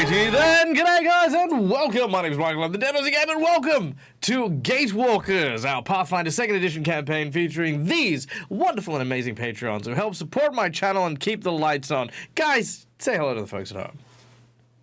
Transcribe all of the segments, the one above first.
Alrighty then, g'day guys and welcome. My name is Michael, I'm the Denos again, and welcome to Gatewalkers, our Pathfinder 2nd Edition campaign featuring these wonderful and amazing Patreons who help support my channel and keep the lights on. Guys, say hello to the folks at home.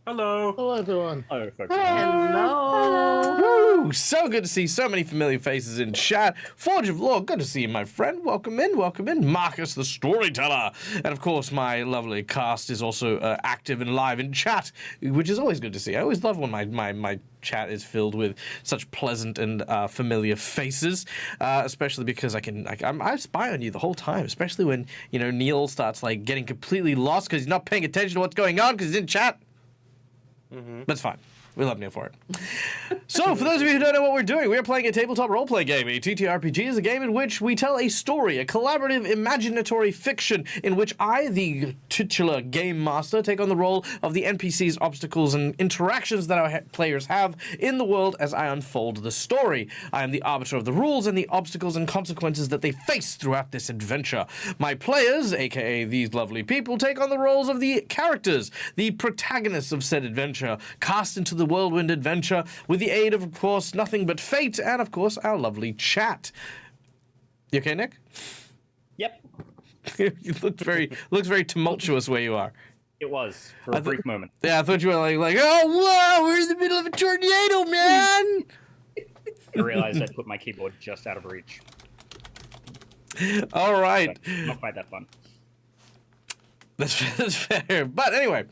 Hello. Hello, everyone. Hello, folks. Hello. Woo! So good to see so many familiar faces in chat. Forge of Law, good to see you, my friend. Welcome in, welcome in. Marcus, the storyteller. And of course, my lovely cast is also active and live in chat, which is always good to see. I always love when my chat is filled with such pleasant and familiar faces, especially because I spy on you the whole time, especially when, you know, Neil starts like getting completely lost because he's not paying attention to what's going on because he's in chat. That's fine. We love Neil for it. So, for those of you who don't know what we're doing, we are playing a tabletop roleplay game. A TTRPG is a game in which we tell a story, a collaborative, imaginatory fiction in which I, the titular game master, take on the role of the NPCs, obstacles, and interactions that our players have in the world as I unfold the story. I am the arbiter of the rules and the obstacles and consequences that they face throughout this adventure. My players, aka these lovely people, take on the roles of the characters, the protagonists of said adventure, cast into the whirlwind adventure with the aid of course, nothing but fate and, of course, our lovely chat. You okay, Nick? Yep. You looked looks very tumultuous where you are. It was for a brief moment. Yeah, I thought you were like, oh, whoa, we're in the middle of a tornado, man! I realized I put my keyboard just out of reach. All right. So, not quite that fun. That's fair. But anyway,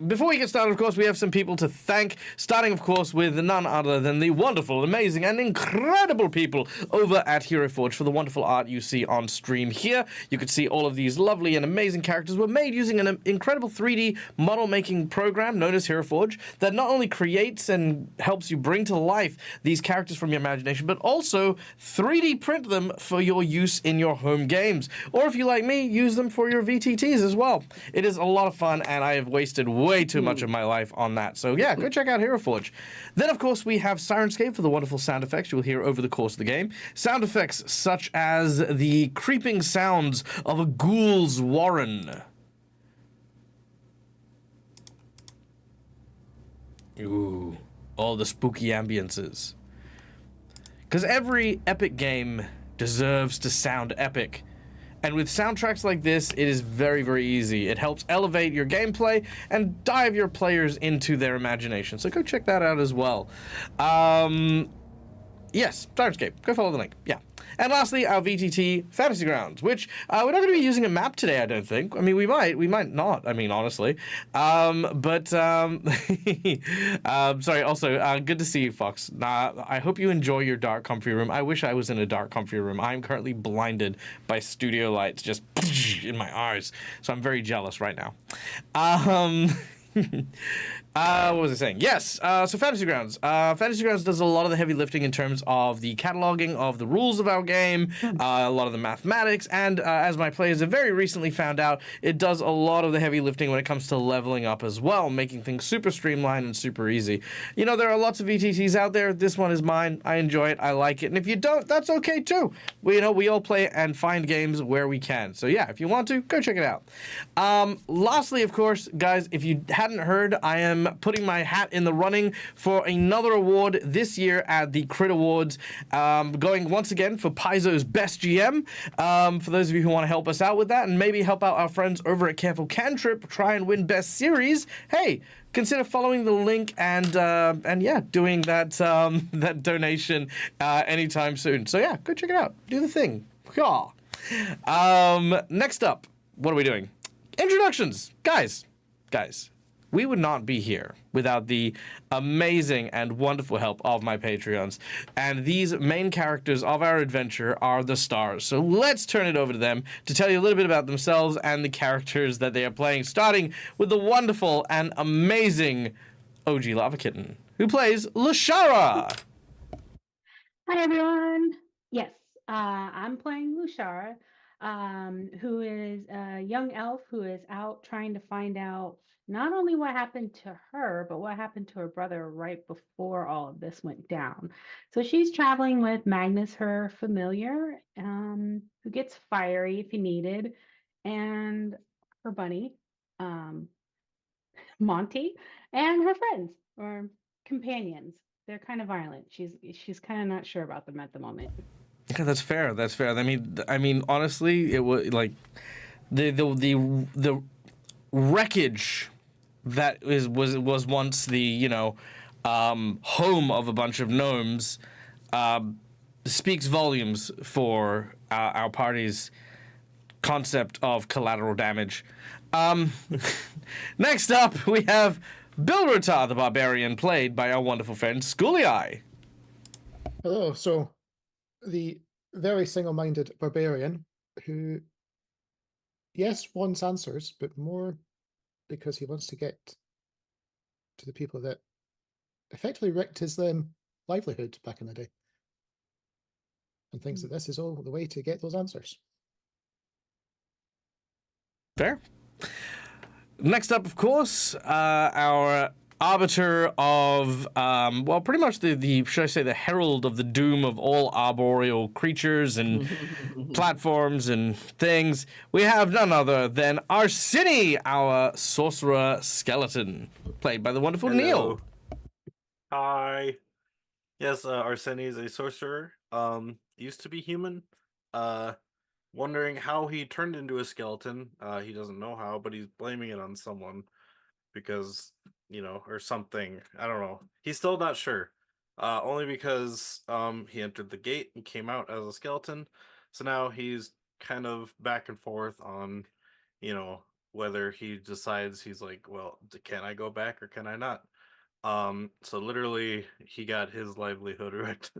before we get started, of course, we have some people to thank, starting, of course, with none other than the wonderful, amazing, and incredible people over at Hero Forge for the wonderful art you see on stream here. You can see all of these lovely and amazing characters were made using an incredible 3D model-making program known as Hero Forge that not only creates and helps you bring to life these characters from your imagination, but also 3D print them for your use in your home games. Or if you, like me, use them for your VTT as well. It is a lot of fun, and I have wasted way too much of my life on that. So yeah, go check out Hero Forge. Then, of course, we have Sirenscape for the wonderful sound effects you will hear over the course of the game. Sound effects such as the creeping sounds of a ghoul's warren. Ooh, all the spooky ambiances. Because every epic game deserves to sound epic. And with soundtracks like this, it is very, very easy. It helps elevate your gameplay and dive your players into their imagination. So go check that out as well. Yes, Sirenscape. Go follow the link. Yeah. And lastly, our VTT Fantasy Grounds, which we're not going to be using a map today, I don't think. I mean, we might not, I mean, honestly. Sorry, also, good to see you, Fox. I hope you enjoy your dark, comfy room. I wish I was in a dark, comfy room. I'm currently blinded by studio lights just in my eyes, so I'm very jealous right now. What was I saying? Yes, so Fantasy Grounds. Fantasy Grounds does a lot of the heavy lifting in terms of the cataloging of the rules of our game, a lot of the mathematics, and as my players have very recently found out, it does a lot of the heavy lifting when it comes to leveling up as well, making things super streamlined and super easy. You know, there are lots of VTTs out there. This one is mine. I enjoy it. I like it. And if you don't, that's okay too. We all play and find games where we can. So yeah, if you want to, go check it out. Lastly, of course, guys, if you hadn't heard, I am putting my hat in the running for another award this year at the Crit Awards, going once again for Paizo's Best GM. For those of you who want to help us out with that and maybe help out our friends over at Careful Cantrip try and win Best Series, hey, consider following the link and yeah, doing that that donation anytime soon. So yeah, go check it out. Do the thing. Yeah. Next up, what are we doing? Introductions, guys. We would not be here without the amazing and wonderful help of my Patreons. And these main characters of our adventure are the stars. So let's turn it over to them to tell you a little bit about themselves and the characters that they are playing, starting with the wonderful and amazing OG Lava Kitten, who plays Lushara. Hi, everyone. Yes, I'm playing Lushara, who is a young elf who is out trying to find out not only what happened to her, but what happened to her brother right before all of this went down. So she's traveling with Magnus, her familiar, who gets fiery if he needed, and her bunny. Monty and her friends or companions. They're kind of violent. She's kind of not sure about them at the moment. Okay, that's fair. That's fair. I mean, honestly, it was like the wreckage that was once the home of a bunch of gnomes speaks volumes for our party's concept of collateral damage. Next up, we have Bilrotar the Barbarian, played by our wonderful friend Schooly Eye. Hello. So, the very single-minded barbarian who, yes, wants answers, but more because he wants to get to the people that effectively wrecked his livelihood back in the day, and thinks that this is all the way to get those answers. Fair. Next up, of course, our arbiter of, pretty much the should I say, the herald of the doom of all arboreal creatures and platforms and things. We have none other than Arsini, our sorcerer skeleton, played by the wonderful Neil. Hi. Yes, Arseni is a sorcerer. Used to be human. Wondering how he turned into a skeleton. He doesn't know how, but he's blaming it on someone because, or something. I don't know. He's still not sure. Only because he entered the gate and came out as a skeleton. So now he's kind of back and forth on, whether he decides he's like, well, can I go back or can I not? So literally he got his livelihood wrecked.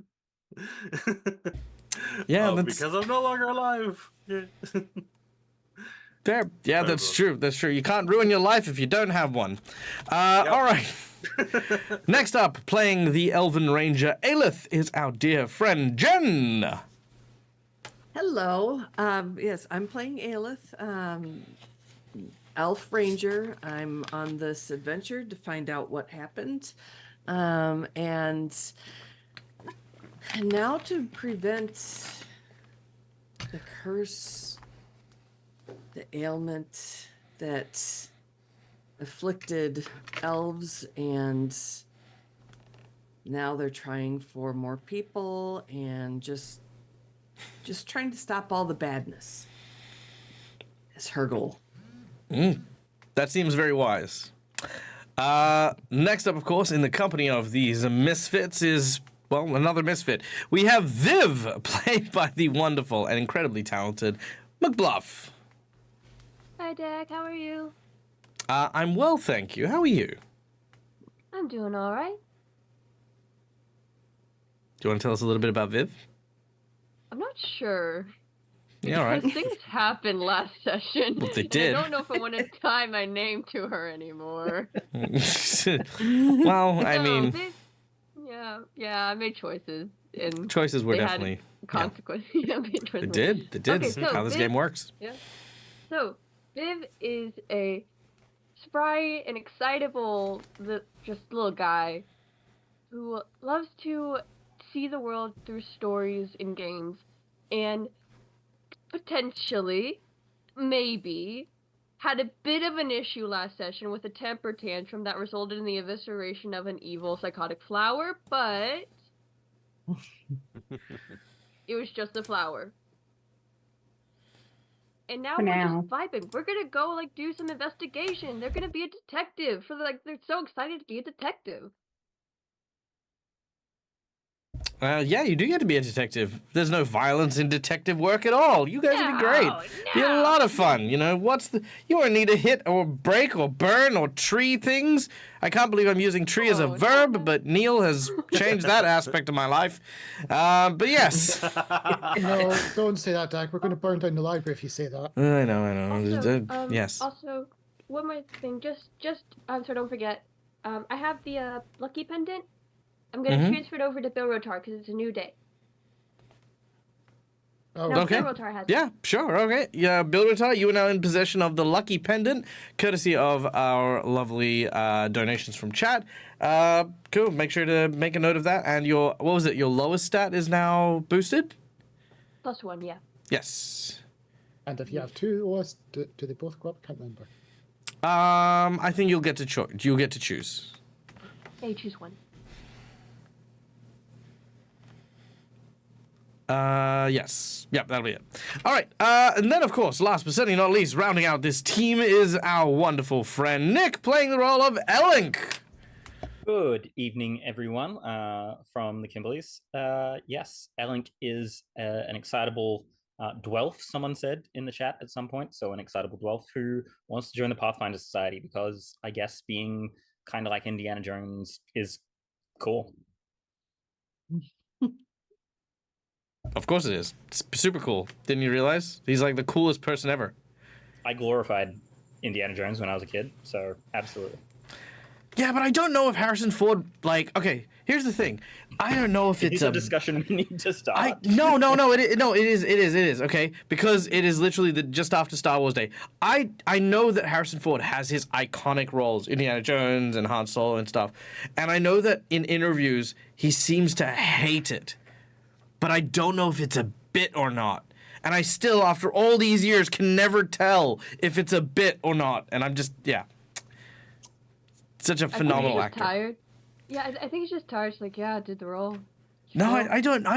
Yeah, because I'm no longer alive. Yeah. Fair. Yeah, that's true. That's true. You can't ruin your life if you don't have one. All right. Next up, playing the Elven Ranger Aelith is our dear friend Jen. Hello. Yes, I'm playing Aelith, Elf Ranger. I'm on this adventure to find out what happened. And now to prevent the curse, the ailment that afflicted elves, and now they're trying for more people and just trying to stop all the badness is her goal. That seems very wise. Next up, of course, in the company of these misfits is, well, another misfit. We have Viv, played by the wonderful and incredibly talented McBluff. Hi, Dak. How are you? I'm well, thank you. How are you? I'm doing all right. Do you want to tell us a little bit about Viv? I'm not sure. Yeah, all right. Because things happened last session. Well, they and did. I don't know if I want to tie my name to her anymore. Well, I mean, yeah, I made choices. And choices were they had definitely consequences. Yeah, I made choices. They did. Okay, so How this Viv, game works. Yeah. So Viv is a spry and excitable, just little guy who loves to see the world through stories and games, and potentially, maybe, had a bit of an issue last session with a temper tantrum that resulted in the evisceration of an evil psychotic flower, but it was just a flower. And now For we're now. just vibing. We're gonna go do some investigation. They're gonna be a detective. They're so excited to be a detective. Yeah, you do get to be a detective. There's no violence in detective work at all. You guys would be great. Be a lot of fun. You won't need to hit or break or burn or tree things. I can't believe I'm using tree as a verb, but Neil has changed that aspect of my life. But yes. No, don't say that, Dak. We're going to burn down the library if you say that. I know. Also, yes. Also, one more thing. Just so don't forget. I have the lucky pendant. I'm gonna transfer it over to Bill Rotar because it's a new day. Oh, Now okay. Bill Rotar has Yeah, sure. Okay. Yeah, Bill Rotar, you are now in possession of the lucky pendant, courtesy of our lovely donations from chat. Cool. Make sure to make a note of that. And your lowest stat is now boosted? +1, yeah. Yes. And if you have two OS, do they both go up? I can't remember. I think you'll get to choose. Hey, choose one. Yes. Yep, that'll be it. All right. And then, of course, last but certainly not least, rounding out this team is our wonderful friend Nick, playing the role of Elink. Good evening, everyone, from the Kimberleys. Yes, Elink is an excitable dwelf, someone said in the chat at some point. So an excitable dwelf who wants to join the Pathfinder Society because I guess being kind of like Indiana Jones is cool. Of course it is. It's super cool. Didn't you realize? He's like the coolest person ever. I glorified Indiana Jones when I was a kid, so absolutely. Yeah, but I don't know if Harrison Ford, like, okay, here's the thing. I don't know if it's a discussion we need to start. No, it is, okay? Because it is literally just after Star Wars Day. I know that Harrison Ford has his iconic roles, Indiana Jones and Han Solo and stuff. And I know that in interviews, he seems to hate it. But I don't know if it's a bit or not. And I still, after all these years, can never tell if it's a bit or not. And I'm just, yeah. Such a phenomenal actor. Tired. Yeah, I think he's just tired. It's like, yeah, I did the role. No, I don't know.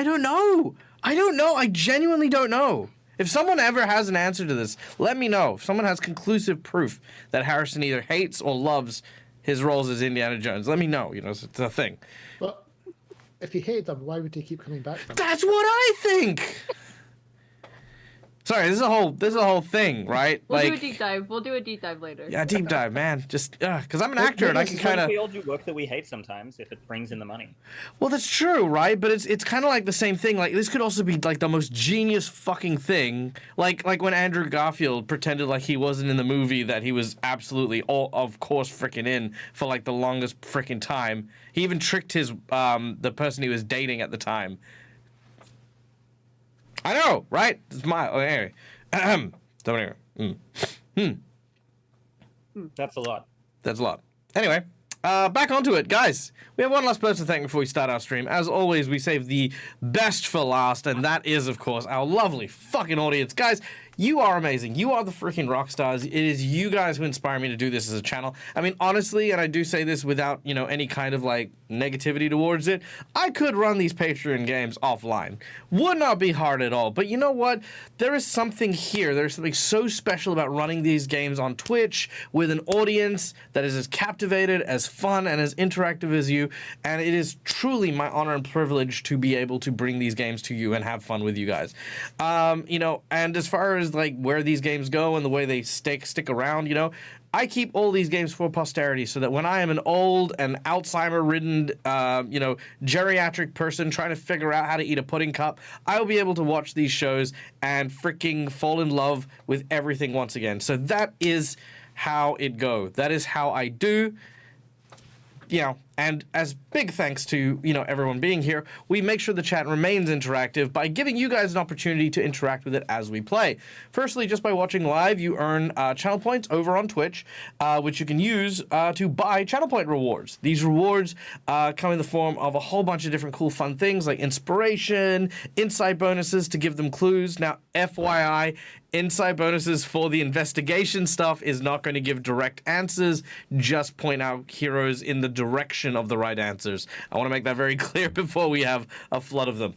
I don't know. I genuinely don't know. If someone ever has an answer to this, let me know. If someone has conclusive proof that Harrison either hates or loves his roles as Indiana Jones, let me know. You know, it's a thing. Well, if he hated them, why would he keep coming back? That's what I think. Sorry, this is a whole thing, right? We'll do a deep dive. We'll do a deep dive later. Yeah, deep dive, man. Just because I'm an actor and I can kind of. We all do work that we hate sometimes if it brings in the money. Well, that's true, right? But it's kind of like the same thing. Like this could also be like the most genius fucking thing. Like when Andrew Garfield pretended like he wasn't in the movie that he was absolutely of course freaking in for like the longest freaking time. He even tricked his the person he was dating at the time. I know, right? It's my anyway. Don't anyway. That's a lot. That's a lot. Anyway, back onto it, guys. We have one last person to thank before we start our stream. As always, we save the best for last, and that is, of course, our lovely fucking audience. Guys, you are amazing. You are the freaking rock stars. It is you guys who inspire me to do this as a channel. I mean, honestly, and I do say this without, you know, any kind of, like, negativity towards it, I could run these Patreon games offline. Would not be hard at all. But you know what? There is something here. There's something so special about running these games on Twitch with an audience that is as captivated, as fun, and as interactive as you. And it is truly my honor and privilege to be able to bring these games to you and have fun with you guys. You know, and as far as like where these games go and the way they stick around, you know, I keep all these games for posterity so that when I am an old and Alzheimer-ridden, you know, geriatric person trying to figure out how to eat a pudding cup, I'll be able to watch these shows and freaking fall in love with everything once again. So that is how it go. That is how I do. You know, and as big thanks to, you know, everyone being here, we make sure the chat remains interactive by giving you guys an opportunity to interact with it as we play. Firstly, just by watching live, you earn channel points over on Twitch, which you can use to buy channel point rewards. These rewards come in the form of a whole bunch of different cool fun things like inspiration, insight bonuses to give them clues. Now, FYI, insight bonuses for the investigation stuff is not going to give direct answers, just point out heroes in the direction of the right answers. I want to make that very clear before we have a flood of them.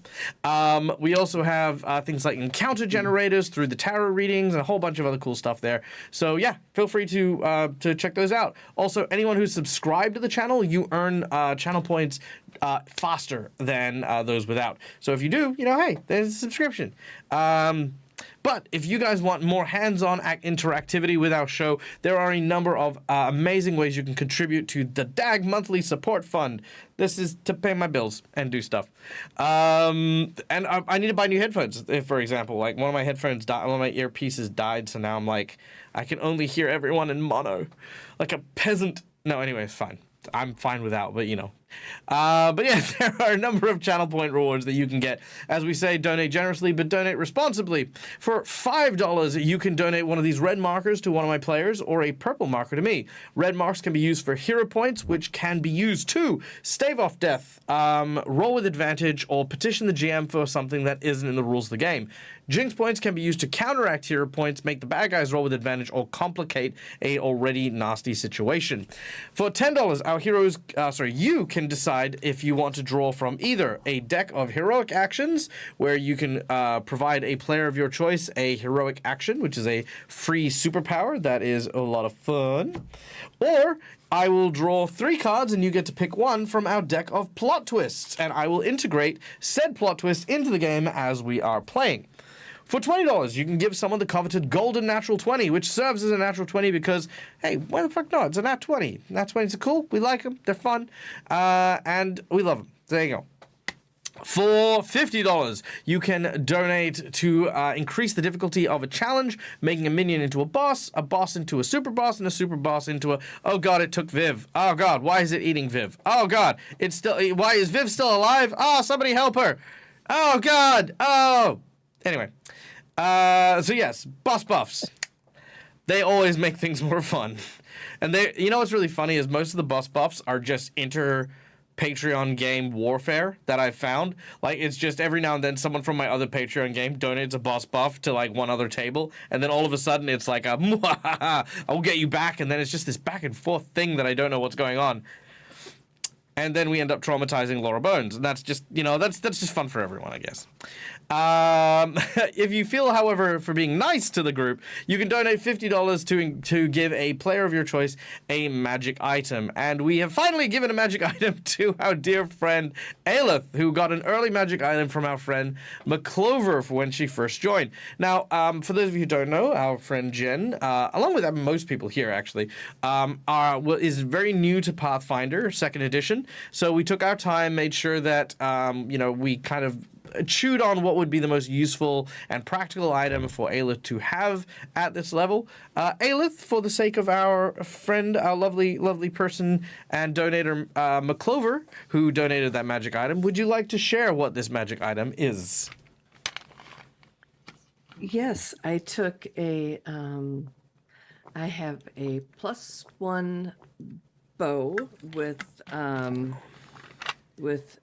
We also have things like encounter generators through the tarot readings and a whole bunch of other cool stuff there. So yeah, feel free to check those out. Also, anyone who's subscribed to the channel, you earn channel points faster than those without. So if you do, you know, hey, there's a subscription. But if you guys want more hands-on interactivity with our show, there are a number of amazing ways you can contribute to the DAG Monthly Support Fund. This is to pay my bills and do stuff. And I need to buy new headphones, for example. Like, one of my headphones died, one of my earpieces died, so now I'm like, I can only hear everyone in mono. Like a peasant. No, anyway, it's fine. I'm fine without, but you know. But yeah, there are a number of channel point rewards that you can get. As we say, donate generously, but donate responsibly. For $5, you can donate one of these red markers to one of my players or a purple marker to me. Red marks can be used for hero points, which can be used to stave off death, roll with advantage, or petition the GM for something that isn't in the rules of the game. Jinx points can be used to counteract hero points, make the bad guys roll with advantage, or complicate a already nasty situation. For $10, our heroes, you can decide if you want to draw from either a deck of heroic actions, where you can provide a player of your choice a heroic action, which is a free superpower that is a lot of fun, or I will draw 3 cards and you get to pick one from our deck of plot twists, and I will integrate said plot twist into the game as we are playing. For $20, you can give someone the coveted golden natural 20, which serves as a natural 20 because, hey, why the fuck not? It's a nat 20. Nat 20s are cool. We like them. They're fun. And we love them. There you go. For $50, you can donate to increase the difficulty of a challenge, making a minion into a boss into a super boss, and a super boss into a... Oh god, it took Viv. Oh god, why is it eating Viv? Oh god, it's still... Why is Viv still alive? Oh, somebody help her. Oh god. Oh. Anyway. So yes, boss buffs. They always make things more fun. And they... You know what's really funny is most of the boss buffs are just Patreon game warfare that I've found. Like, it's just every now and then someone from my other Patreon game donates a boss buff to like one other table, and then all of a sudden it's like a I'll get you back, and then it's just this back and forth thing that I don't know what's going on. And then we end up traumatizing Laura Bones, and that's just, you know, that's just fun for everyone, I guess. If you feel, however, for being nice to the group, you can donate $50 to give a player of your choice a magic item. And we have finally given a magic item to our dear friend Aelith, who got an early magic item from our friend McClover for when she first joined. Now, for those of you who don't know, our friend Jen, along with most people here actually, is very new to Pathfinder 2nd edition. So we took our time, made sure that we kind of chewed on what would be the most useful and practical item for Aelith to have at this level. Aelith, for the sake of our friend, our lovely, lovely person and donator, McClover, who donated that magic item, would you like to share what this magic item is? Yes, I took I have a +1 bow with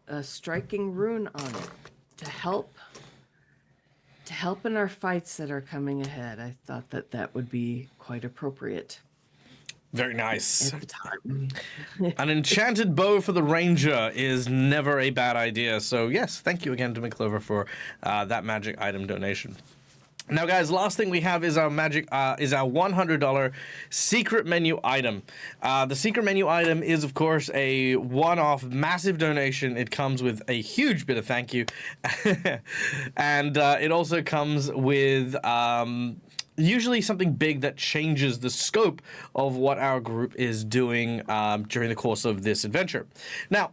a striking rune on it to help in our fights that are coming ahead. I thought that would be quite appropriate. Very nice. At the time. An enchanted bow for the ranger is never a bad idea. So yes, thank you again to McClover for that magic item donation. Now, guys, last thing we have is our $100 secret menu item. The secret menu item is, of course, a one-off massive donation. It comes with a huge bit of thank you. And it also comes with usually something big that changes the scope of what our group is doing during the course of this adventure. Now,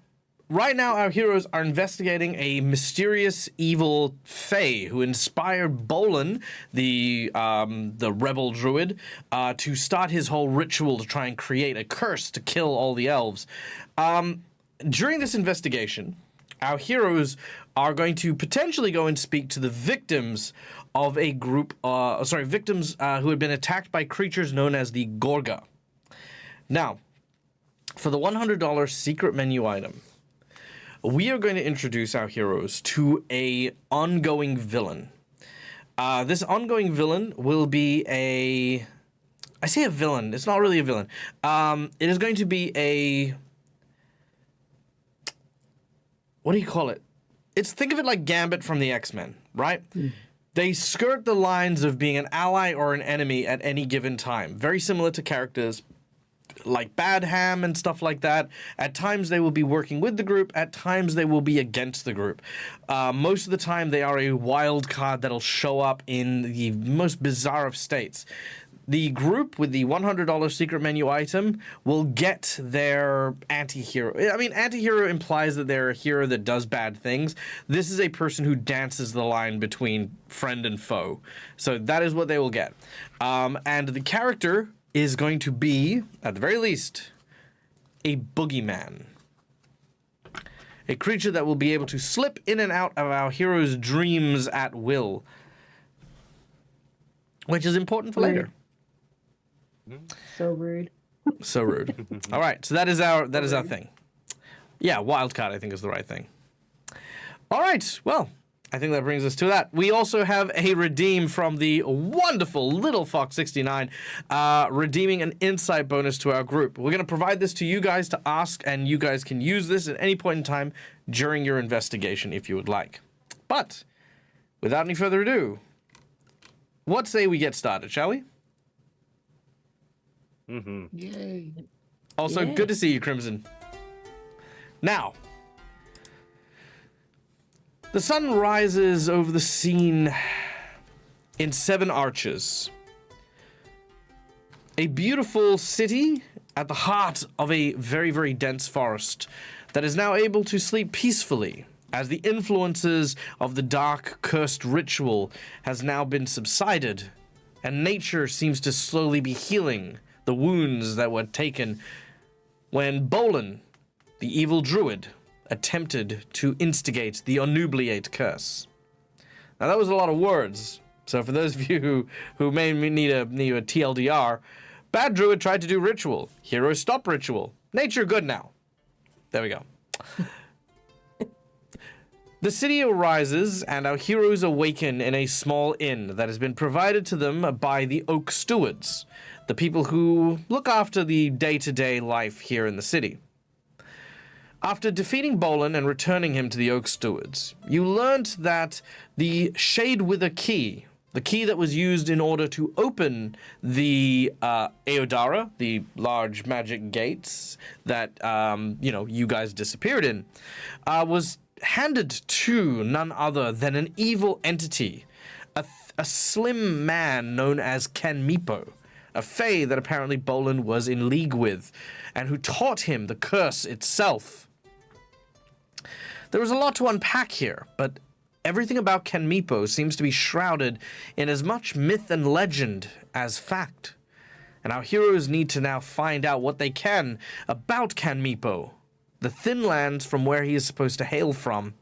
right now, our heroes are investigating a mysterious evil fae who inspired Bolin, the rebel druid, to start his whole ritual to try and create a curse to kill all the elves. During this investigation, our heroes are going to potentially go and speak to the victims of a group, victims who had been attacked by creatures known as the Gorga. Now, for the $100 secret menu item, we are going to introduce our heroes to a ongoing villain. This ongoing villain will be I say a villain. It's not really a villain. It is going to be a... What do you call it? Think of it like Gambit from the X-Men, right? Mm. They skirt the lines of being an ally or an enemy at any given time. Very similar to characters like Bad Ham and stuff like that. At times they will be working with the group, at times they will be against the group. Most of the time they are a wild card that'll show up in the most bizarre of states. The group with the $100 secret menu item will get their anti-hero. I mean, anti-hero implies that they're a hero that does bad things. This is a person who dances the line between friend and foe. So that is what they will get. And the character is going to be, at the very least, a bogeyman. a creature that will be able to slip in and out of our hero's dreams at will, which is important for later. So rude. So rude. All right, so that is our thing. Yeah, wildcard I think is the right thing. All right, well, I think that brings us to that. We also have a redeem from the wonderful Little Fox 69, redeeming an insight bonus to our group. We're going to provide this to you guys to ask, and you guys can use this at any point in time during your investigation if you would like. But without any further ado, what say we get started, shall we? Yay. Also, Yay. good to see you, Crimson. Now, the sun rises over the scene in Sevenarches, a beautiful city at the heart of a very, very dense forest that is now able to sleep peacefully as the influences of the dark, cursed ritual has now been subsided, and nature seems to slowly be healing the wounds that were taken when Bolin, the evil druid, attempted to instigate the obnubilate curse. Now that was a lot of words, so for those of you who may need a TLDR, bad druid tried to do ritual, hero stop ritual, nature good now. There we go. The city arises and our heroes awaken in a small inn that has been provided to them by the Oak Stewards, the people who look after the day-to-day life here in the city. After defeating Bolin and returning him to the Oak Stewards, you learnt that the Shadewither key, the key that was used in order to open the Aodara, the large magic gates that, you guys disappeared in, was handed to none other than an evil entity, a slim man known as Kaneepo, a fae that apparently Bolin was in league with, and who taught him the curse itself. There was a lot to unpack here, but everything about Kaneepo seems to be shrouded in as much myth and legend as fact. And our heroes need to now find out what they can about Kaneepo, the thin lands from where he is supposed to hail from,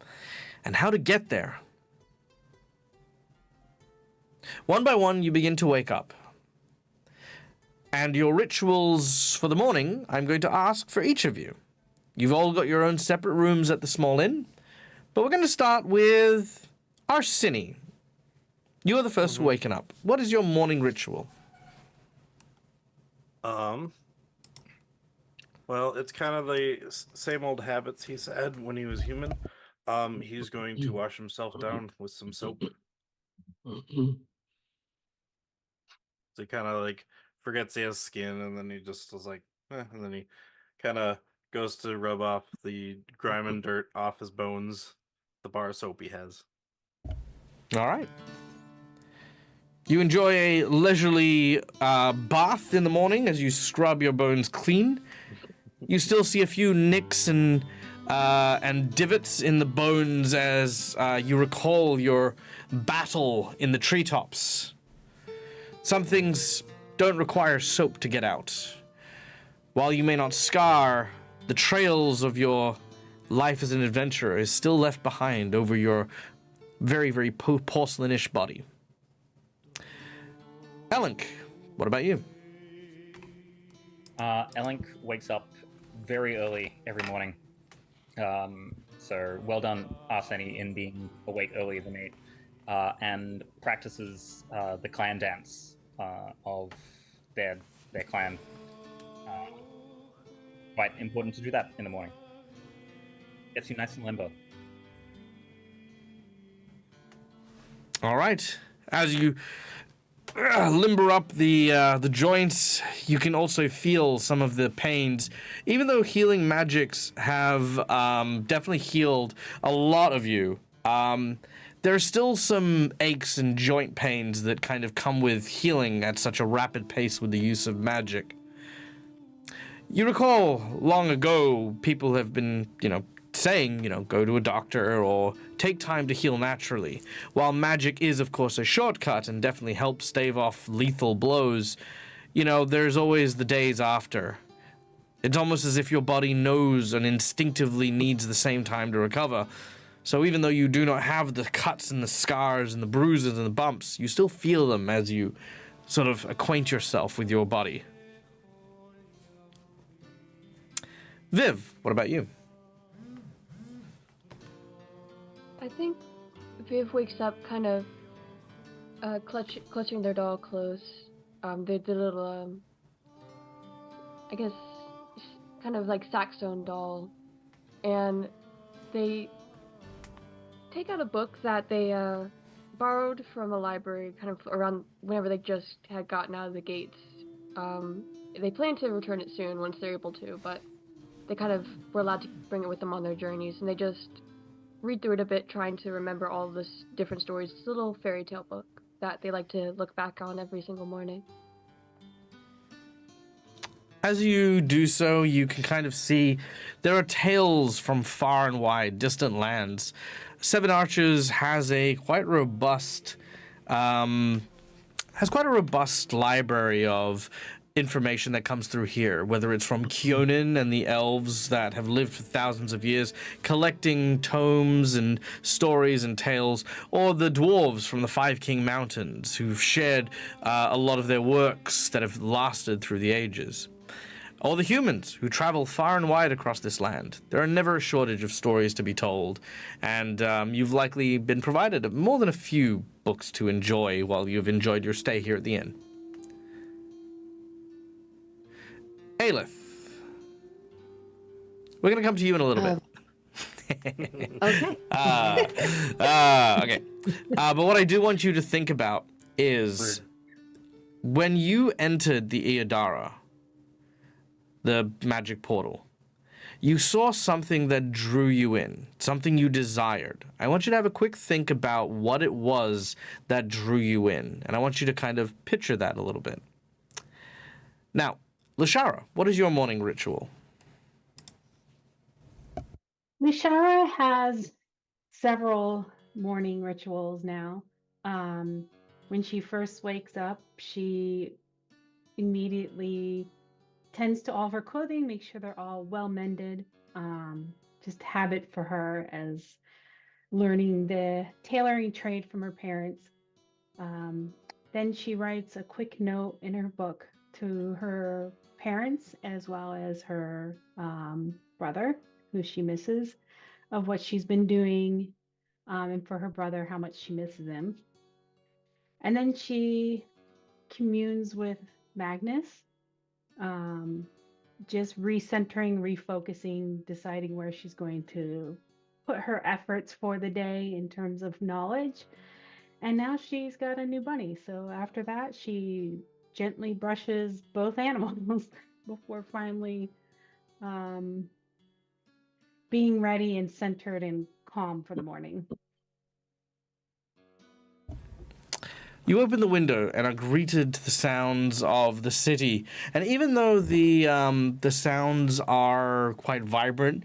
and how to get there. One by one, you begin to wake up. And your rituals for the morning, I'm going to ask for each of you. You've all got your own separate rooms at the small inn, but we're going to start with Arsini. You are the first to waken up. What is your morning ritual? Well, it's kind of the same old habits he said when he was human. He's going to wash himself down with some soap. So he kind of like forgets he has skin, and then he just was like, and then he kind of goes to rub off the grime and dirt off his bones, the bar of soap he has. All right. You enjoy a leisurely bath in the morning as you scrub your bones clean. You still see a few nicks and divots in the bones as you recall your battle in the treetops. Some things don't require soap to get out. While you may not scar, the trails of your life as an adventurer is still left behind over your very, very porcelainish body. Elink, what about you? Elink wakes up very early every morning. So well done, Arseni, in being awake earlier than me, and practices the clan dance of their clan. Quite important to do that in the morning. Gets you nice and limber. All right. As you limber up the joints, you can also feel some of the pains. Even though healing magics have definitely healed a lot of you, there are still some aches and joint pains that kind of come with healing at such a rapid pace with the use of magic. You recall long ago, people have been, saying, go to a doctor or take time to heal naturally. While magic is, of course, a shortcut and definitely helps stave off lethal blows, there's always the days after. It's almost as if your body knows and instinctively needs the same time to recover. So even though you do not have the cuts and the scars and the bruises and the bumps, you still feel them as you sort of acquaint yourself with your body. Viv, what about you? I think Viv wakes up kind of clutching their doll clothes. The little, I guess, kind of like Saxon doll. And they take out a book that they borrowed from a library kind of around whenever they just had gotten out of the gates. They plan to return it soon once they're able to, but they kind of were allowed to bring it with them on their journeys, and they just read through it a bit, trying to remember all of the different stories. It's a little fairy tale book that they like to look back on every single morning. As you do so, you can kind of see there are tales from far and wide, distant lands. Sevenarches has a quite robust, library of information that comes through here, whether it's from Kionin and the elves that have lived for thousands of years, collecting tomes and stories and tales, or the dwarves from the Five King Mountains who've shared a lot of their works that have lasted through the ages. Or the humans who travel far and wide across this land. There are never a shortage of stories to be told, and you've likely been provided more than a few books to enjoy while you've enjoyed your stay here at the inn. Aelith, we're going to come to you in a little bit. Okay. Okay. But what I do want you to think about is when you entered the Iadara, the magic portal, you saw something that drew you in, something you desired. I want you to have a quick think about what it was that drew you in, and I want you to kind of picture that a little bit. Now, Lashara, what is your morning ritual? Mishara has several morning rituals now. When she first wakes up, she immediately tends to all of her clothing, make sure they're all well mended. Just habit for her as learning the tailoring trade from her parents. Then she writes a quick note in her book to her parents as well as her brother, who she misses, of what she's been doing, and for her brother, how much she misses him. And then she communes with Magnus, just recentering, refocusing, deciding where she's going to put her efforts for the day in terms of knowledge. And now she's got a new bunny. So after that, she gently brushes both animals before finally being ready and centered and calm for the morning. You open the window and are greeted to the sounds of the city. And even though the sounds are quite vibrant,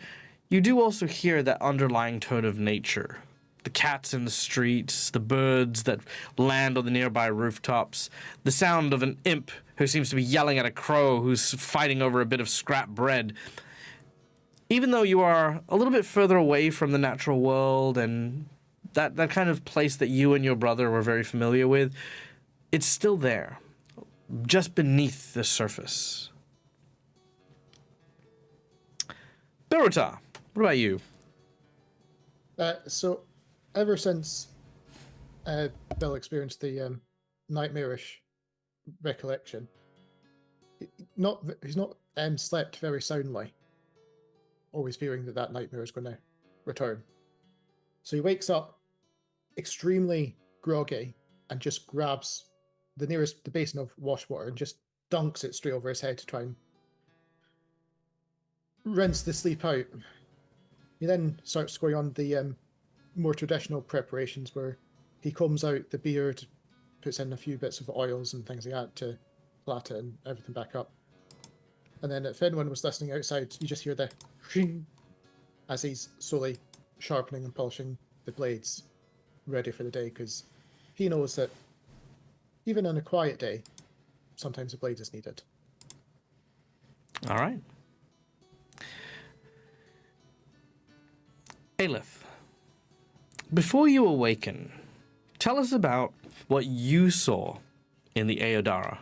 you do also hear that underlying tone of nature. The cats in the streets, the birds that land on the nearby rooftops, the sound of an imp who seems to be yelling at a crow who's fighting over a bit of scrap bread. Even though you are a little bit further away from the natural world and that kind of place that you and your brother were very familiar with, it's still there, just beneath the surface. Biruta, what about you? So, ever since Bill experienced the nightmarish recollection, he's not slept very soundly, always fearing that nightmare is going to return. So he wakes up extremely groggy and just grabs the basin of wash water and just dunks it straight over his head to try and rinse the sleep out. He then starts going on the more traditional preparations where he combs out the beard, puts in a few bits of oils and things like that to plait it and everything back up. And then if anyone was listening outside, you just hear the shing as he's slowly sharpening and polishing the blades, ready for the day, because he knows that even on a quiet day, sometimes a blade is needed. All right. Aelith, before you awaken, tell us about what you saw in the Aodara.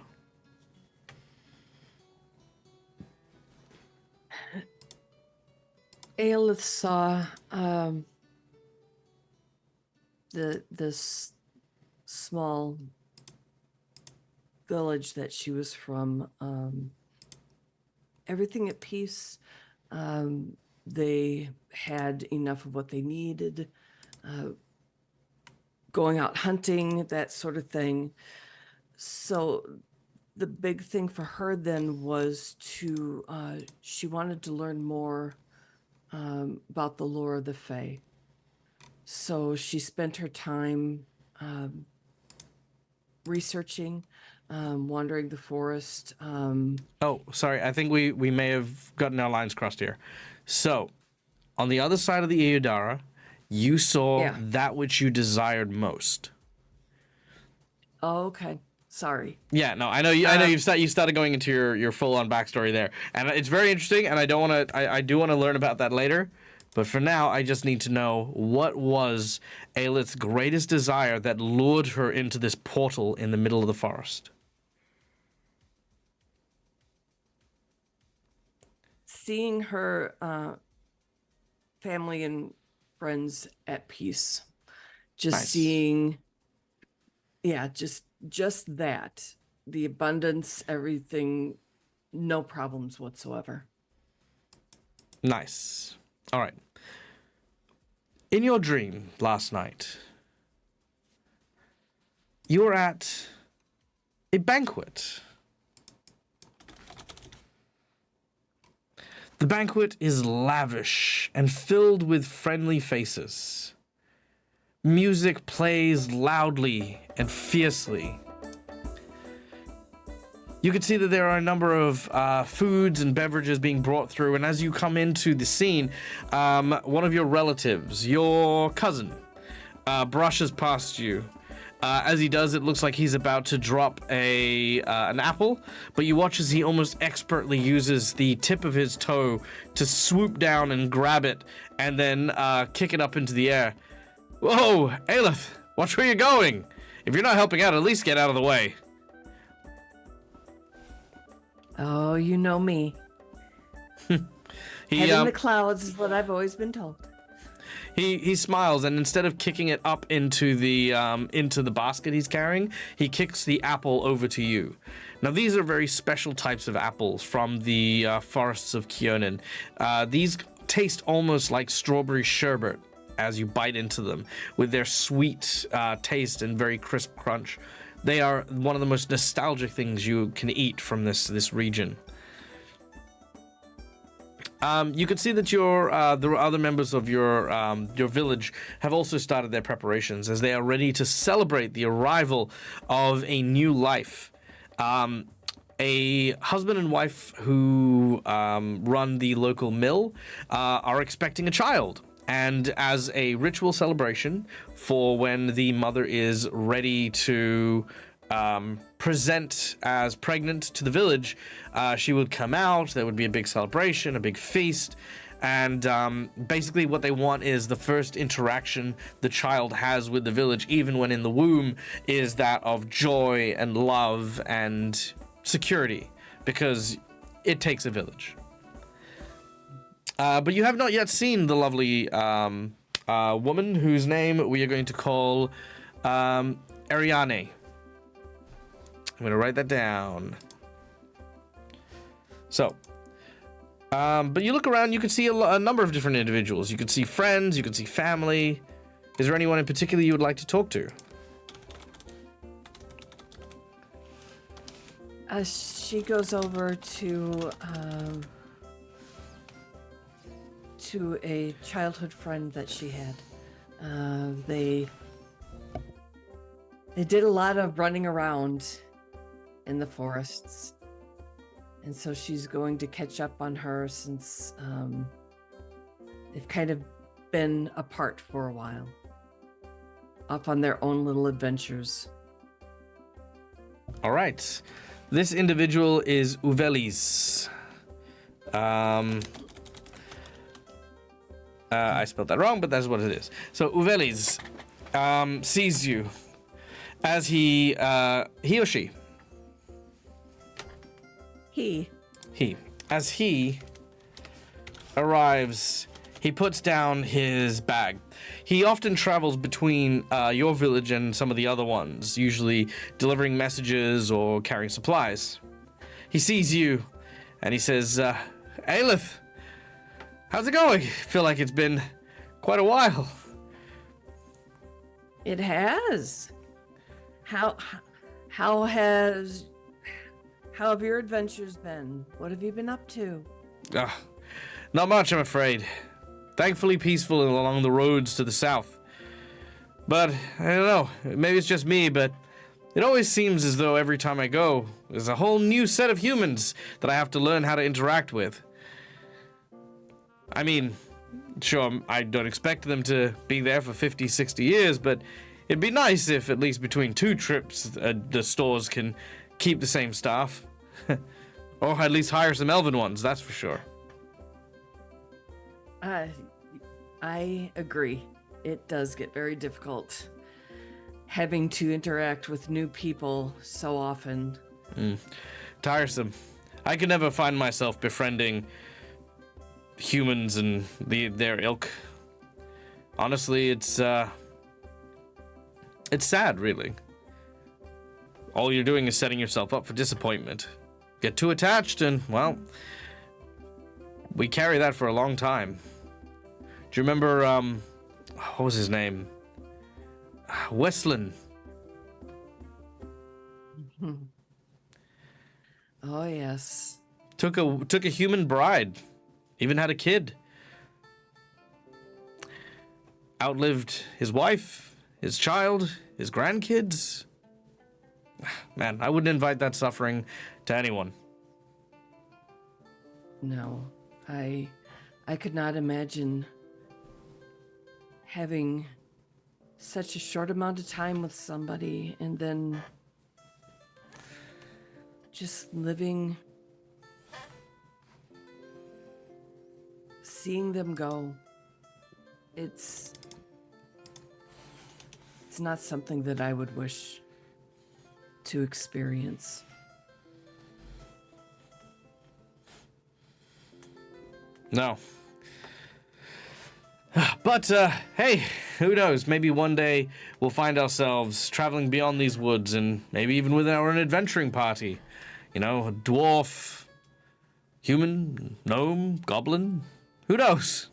Aelith saw this small village that she was from. Everything at peace. They had enough of what they needed. Going out hunting, that sort of thing. So the big thing for her then was to, she wanted to learn more about the lore of the Fae. So she spent her time researching, wandering the forest. Oh, sorry. I think we may have gotten our lines crossed here. So, on the other side of the Aodara, you saw that which you desired most. Oh, okay. Sorry. Yeah, no, I know you. I know you started going into your full-on backstory there, and it's very interesting. And I don't want to. I do want to learn about that later, but for now, I just need to know what was Aelith's greatest desire that lured her into this portal in the middle of the forest. Seeing her family and friends at peace, just Nice. seeing, just that, the abundance, everything, no problems whatsoever. Nice. All right. In your dream last night, you were at a banquet. The banquet is lavish and filled with friendly faces. Music plays loudly and fiercely. You can see that there are a number of foods and beverages being brought through, and as you come into the scene, one of your relatives, your cousin, brushes past you. As he does, it looks like he's about to drop an apple, but you watch as he almost expertly uses the tip of his toe to swoop down and grab it, and then kick it up into the air. Whoa, Aelith, watch where you're going. If you're not helping out, at least get out of the way. Oh, you know me. Head in the clouds is what I've always been told. He smiles, and instead of kicking it up into the basket he's carrying, he kicks the apple over to you. Now, these are very special types of apples from the forests of Kionin. These taste almost like strawberry sherbet as you bite into them, with their sweet taste and very crisp crunch. They are one of the most nostalgic things you can eat from this region. You can see that the other members of your village have also started their preparations as they are ready to celebrate the arrival of a new life. A husband and wife who run the local mill are expecting a child. And as a ritual celebration for when the mother is ready to present as pregnant to the village, she would come out. There would be a big celebration, a big feast, and basically what they want is the first interaction the child has with the village, even when in the womb, is that of joy and love and security, because it takes a village. But you have not yet seen the lovely woman whose name we are going to call Ariane. I'm going to write that down. So, but you look around, you can see a number of different individuals. You can see friends, you can see family. Is there anyone in particular you would like to talk to? She goes over to a childhood friend that she had. They did a lot of running around in the forests, and so she's going to catch up on her since they've kind of been apart for a while, off on their own little adventures. All right. This individual is Uvelis. I spelled that wrong, but that's what it is. So Uvelis sees you as he or she? He. As he arrives, he puts down his bag. He often travels between your village and some of the other ones, usually delivering messages or carrying supplies. He sees you, and he says, Aelith, how's it going? Feel like it's been quite a while. It has. How have your adventures been? What have you been up to? Not much, I'm afraid. Thankfully peaceful along the roads to the south. But, I don't know, maybe it's just me, but it always seems as though every time I go, there's a whole new set of humans that I have to learn how to interact with. I mean, sure, I don't expect them to be there for 50, 60 years, but it'd be nice if at least between 2 trips, the stores can keep the same staff. Or at least hire some elven ones, that's for sure. I agree. It does get very difficult having to interact with new people so often. Tiresome. I could never find myself befriending humans and their ilk. Honestly, it's sad, really. All you're doing is setting yourself up for disappointment. Get too attached and, well, we carry that for a long time. Do you remember, what was his name? Westland. Oh, yes. Took a human bride. Even had a kid. Outlived his wife, his child, his grandkids. Man, I wouldn't invite that suffering to anyone. No, I could not imagine having such a short amount of time with somebody and then just living, seeing them go. It's not something that I would wish to experience. No. But, hey, who knows? Maybe one day we'll find ourselves traveling beyond these woods and maybe even with our own adventuring party. You know, a dwarf, human, gnome, goblin. Who knows?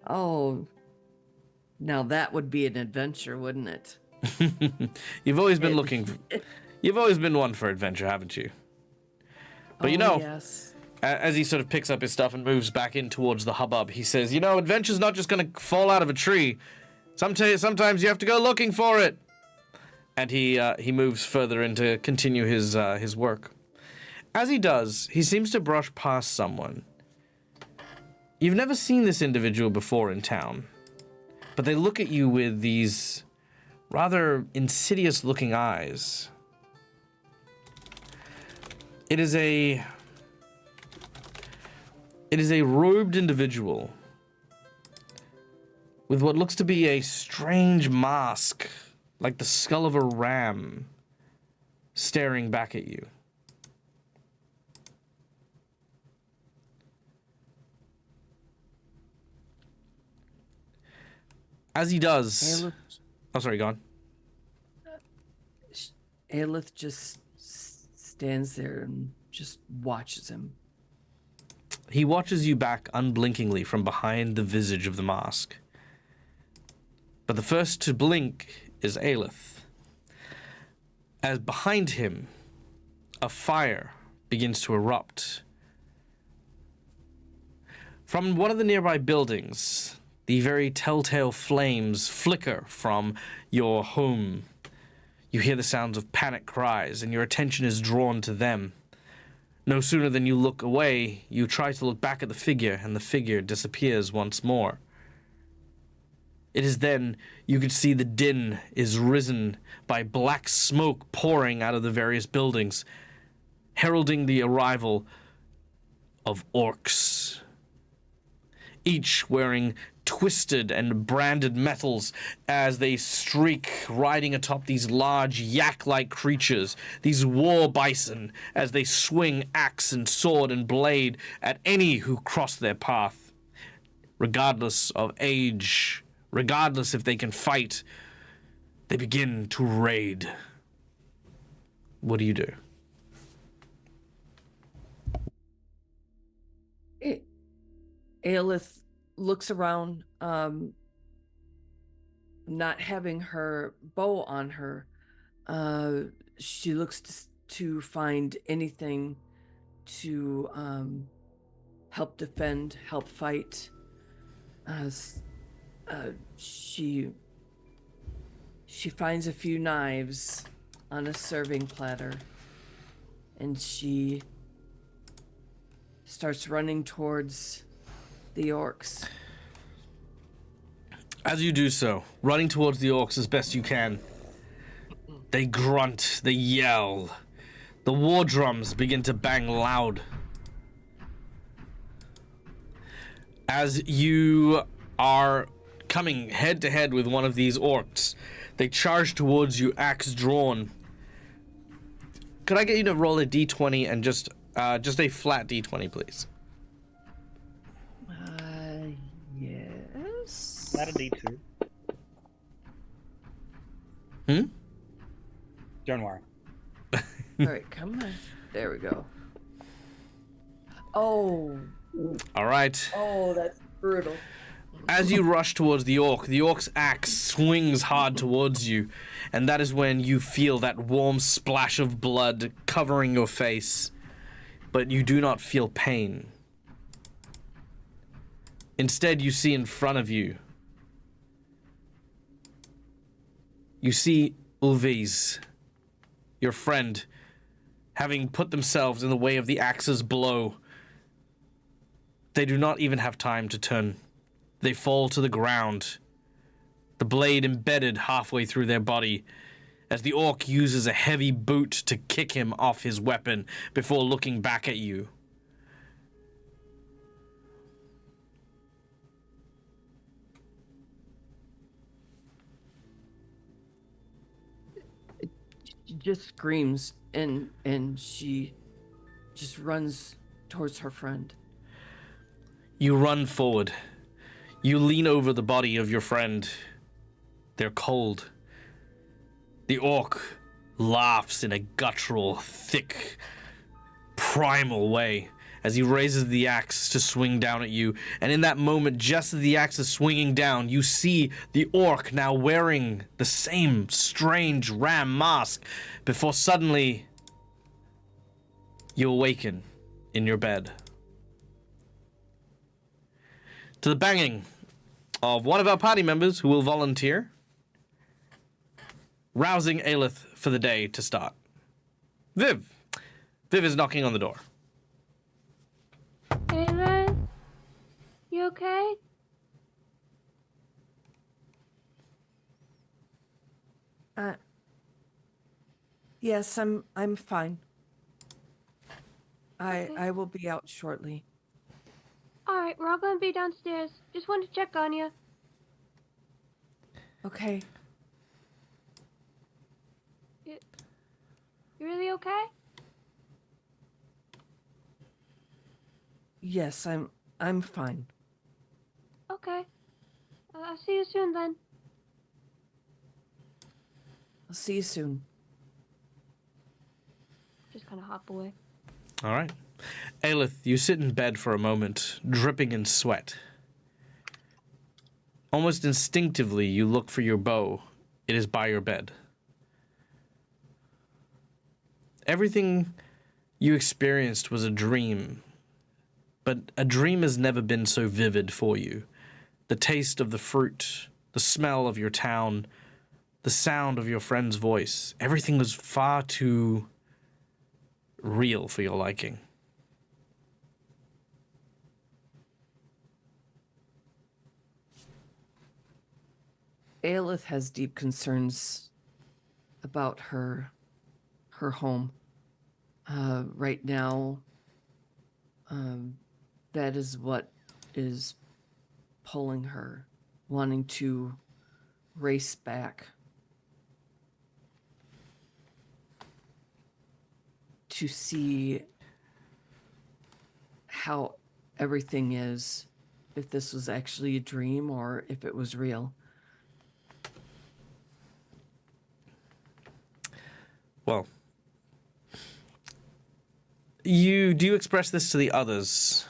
Oh, now that would be an adventure, wouldn't it? You've always been you've always been one for adventure, haven't you? But you know, yes. As he sort of picks up his stuff and moves back in towards the hubbub, he says, you know, adventure's not just going to fall out of a tree. Sometimes you have to go looking for it. And he moves further in to continue his work. As he does, he seems to brush past someone. You've never seen this individual before in town, but they look at you with these rather insidious-looking eyes. It is a robed individual with what looks to be a strange mask, like the skull of a ram, staring back at you. As he does... Oh, sorry, go on. Aelith just stands there and just watches him. He watches you back unblinkingly from behind the visage of the mask. But the first to blink is Aelith. As behind him, a fire begins to erupt. From one of the nearby buildings, the very telltale flames flicker from your home. You hear the sounds of panic cries, and your attention is drawn to them. No sooner than you look away, you try to look back at the figure, and the figure disappears once more. It is then you could see the din is risen by black smoke pouring out of the various buildings, heralding the arrival of orcs. each wearing twisted and branded metals as they streak, riding atop these large yak-like creatures, these war bison, as they swing axe and sword and blade at any who cross their path. Regardless of age, regardless if they can fight, they begin to raid. What do you do? Aelith looks around, not having her bow on her. She looks to find anything to help defend, help fight. She finds a few knives on a serving platter, and she starts running towards the orcs. As you do so, running towards the orcs as best you can, they grunt, they yell. The war drums begin to bang loud. As you are coming head to head with one of these orcs, they charge towards you, axe drawn. Could I get you to roll a d20 and just a flat d20, please? Yes. Not a D2. Don't worry. All right, come on. There we go. Oh. All right. Oh, that's brutal. As you rush towards the orc's axe swings hard towards you, and that is when you feel that warm splash of blood covering your face, but you do not feel pain. Instead, you see in front of you, you see Ulviz, your friend, having put themselves in the way of the axe's blow. They do not even have time to turn. They fall to the ground, the blade embedded halfway through their body, as the orc uses a heavy boot to kick him off his weapon before looking back at you. She just screams and she just runs towards her friend. You run forward. You lean over the body of your friend. They're cold. The orc laughs in a guttural, thick, primal way as he raises the axe to swing down at you. And in that moment, just as the axe is swinging down, you see the orc now wearing the same strange ram mask before suddenly you awaken in your bed to the banging of one of our party members who will volunteer, rousing Aelith for the day to start. Viv. Viv is knocking on the door. Hey, Len. You okay? Yes, I'm fine. Okay. I will be out shortly. Alright, we're all gonna be downstairs. Just wanted to check on you. Okay. You really okay? Yes, I'm fine. Okay. I'll see you soon then. I'll see you soon. Just kind of hop away. All right. Aelith, you sit in bed for a moment, dripping in sweat. Almost instinctively, you look for your bow. It is by your bed. Everything you experienced was a dream, but a dream has never been so vivid for you. The taste of the fruit, the smell of your town, the sound of your friend's voice, everything was far too real for your liking. Aelith has deep concerns about her home. Right now, that is what is pulling her, wanting to race back to see how everything is, if this was actually a dream or if it was real. Well, you do express this to the others.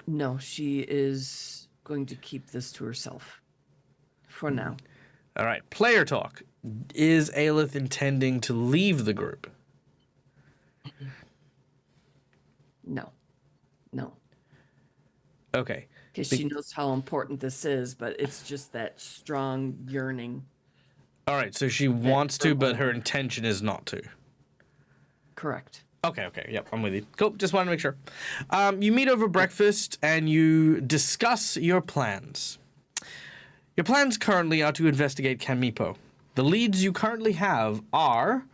No, she is going to keep this to herself for now. All right, player talk. Is Aelith intending to leave the group? No. Okay. Because she knows how important this is, but it's just that strong yearning. All right, so she wants to, but her intention is not to. Correct. Okay, yep, I'm with you. Cool, just wanted to make sure. You meet over breakfast and you discuss your plans. Your plans currently are to investigate Kaneepo. The leads you currently have are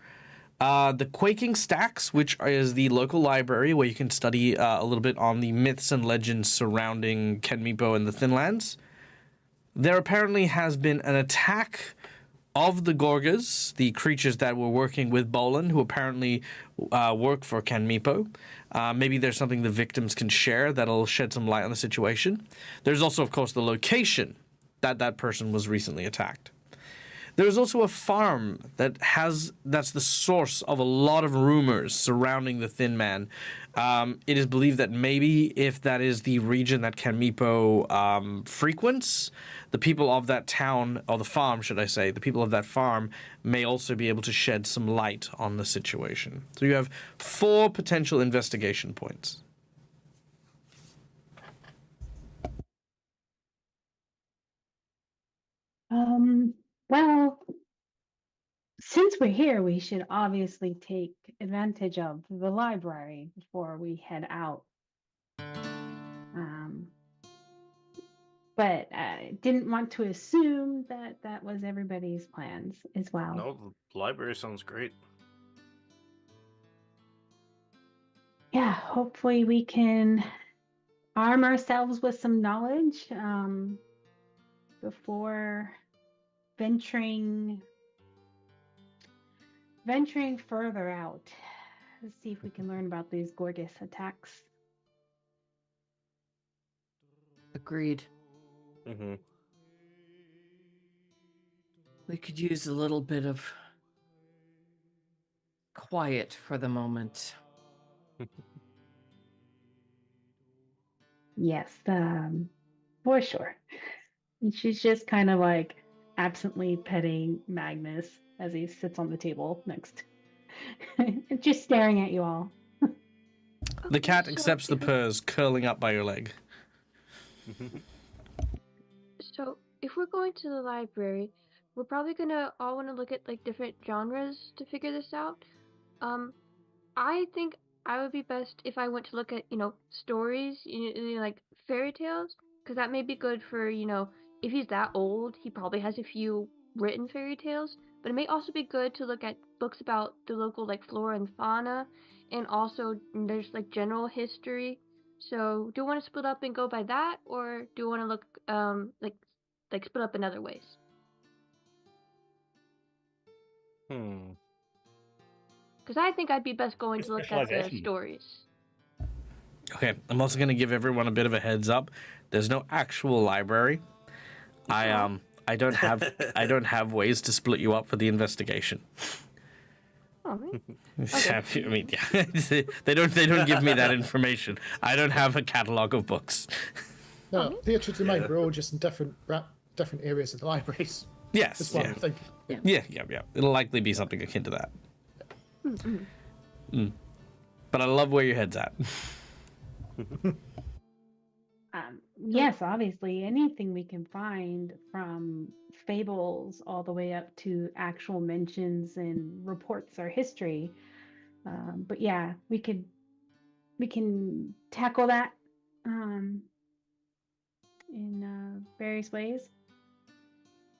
the Quaking Stacks, which is the local library where you can study a little bit on the myths and legends surrounding Kaneepo and the Thinlands. There apparently has been an attack of the Gorgas, the creatures that were working with Bolin, who apparently work for Kaneepo. Maybe there's something the victims can share that'll shed some light on the situation. There's also, of course, the location that person was recently attacked. There's also a farm that's the source of a lot of rumors surrounding the Thin Man. It is believed that maybe if that is the region that Kaneepo frequents, the people of that town, or the farm, should I say, the people of that farm may also be able to shed some light on the situation. So you have 4 potential investigation points. Well, since we're here, we should obviously take advantage of the library before we head out. But I didn't want to assume that was everybody's plans as well. No, the library sounds great. Yeah, hopefully we can arm ourselves with some knowledge before venturing further out. Let's see if we can learn about these Gorgas attacks. Agreed. Mm-hmm. We could use a little bit of quiet for the moment. Yes, for sure. And she's just kind of like absently petting Magnus as he sits on the table next, just staring at you all. The cat so accepts the if we- purrs curling up by your leg. So if we're going to the library, we're probably gonna all want to look at like different genres to figure this out. I think I would be best if I went to look at stories, like fairy tales, because that may be good for if he's that old, he probably has a few written fairy tales. But it may also be good to look at books about the local like flora and fauna, and also there's like general history. So do you want to split up and go by that, or do you want to look like split up in other ways? Because I think I'd be best going Good to look at the specialization. stories. Okay, I'm also going to give everyone a bit of a heads up. There's no actual library. I don't have ways to split you up for the investigation. Oh, really? I mean, yeah, they don't give me that information. I don't have a catalog of books. No, theatre to mind, we're all just in different areas of the libraries. Yes, That's what yeah. I'm thinking. Yeah. It'll likely be something akin to that. But I love where your head's at. Yes, obviously, anything we can find from fables all the way up to actual mentions and reports or history. But yeah, we can tackle that in various ways.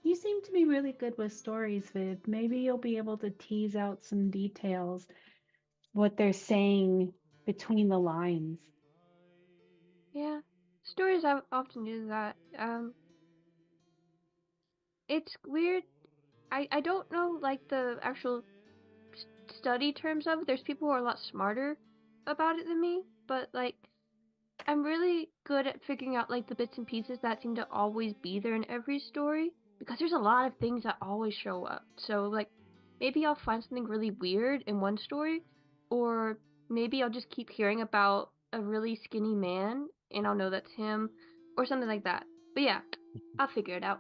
You seem to be really good with stories, Viv. Maybe you'll be able to tease out some details, what they're saying between the lines. Yeah, stories often do that. It's weird. I don't know like the actual study terms of it. There's people who are a lot smarter about it than me, but like I'm really good at figuring out like the bits and pieces that seem to always be there in every story because there's a lot of things that always show up. So like maybe I'll find something really weird in one story, or maybe I'll just keep hearing about a really skinny man and I'll know that's him or something like that. But yeah, I'll figure it out.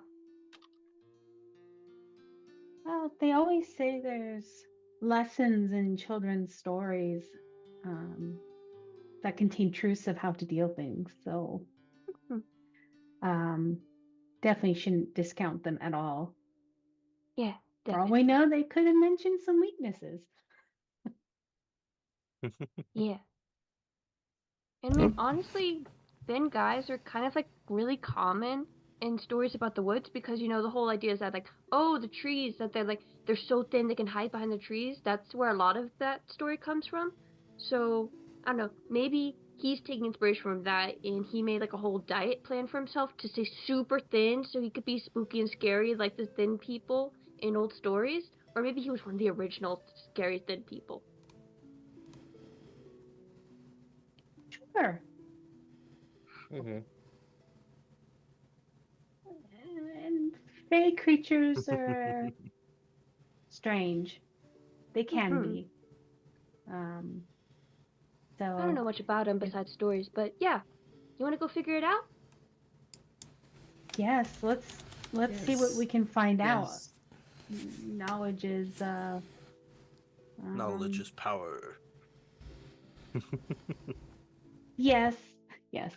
Well, they always say there's lessons in children's stories um, that contain truths of how to deal things. So Hmm. definitely shouldn't discount them at all. Yeah, For all definitely. we know, they could have mentioned some weaknesses. Yeah. And I mean, honestly, thin guys are kind of like really common in stories about the woods because the whole idea is that like, oh, the trees that they're so thin they can hide behind the trees. That's where a lot of that story comes from. So I don't know, maybe he's taking inspiration from that and he made like a whole diet plan for himself to stay super thin so he could be spooky and scary like the thin people in old stories. Or maybe he was one of the original scary thin people. Sure. Mm-hmm. And fey creatures are strange. They can Mhm. be. So I don't know much about him besides stories, but yeah. You want to go figure it out? yes, let's see what we Yes. can find out. Yes. Knowledge is Knowledge is power. yes, yes.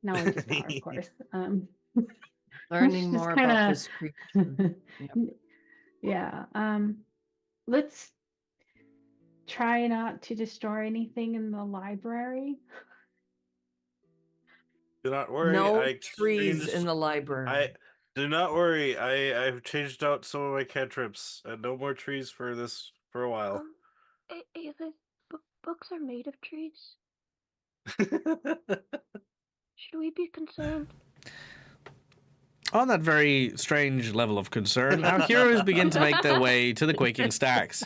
Knowledge is power, of course. Learning just more kinda- about this creature. Yep. Yeah. Let's try not to destroy anything in the library. Do not worry. No I trees changed- in the library. I do not worry. I've changed out some of my cantrips. No more trees for this for a while. The books are made of trees. Should we be concerned? On that very strange level of concern, our heroes begin to make their way to the quaking stacks.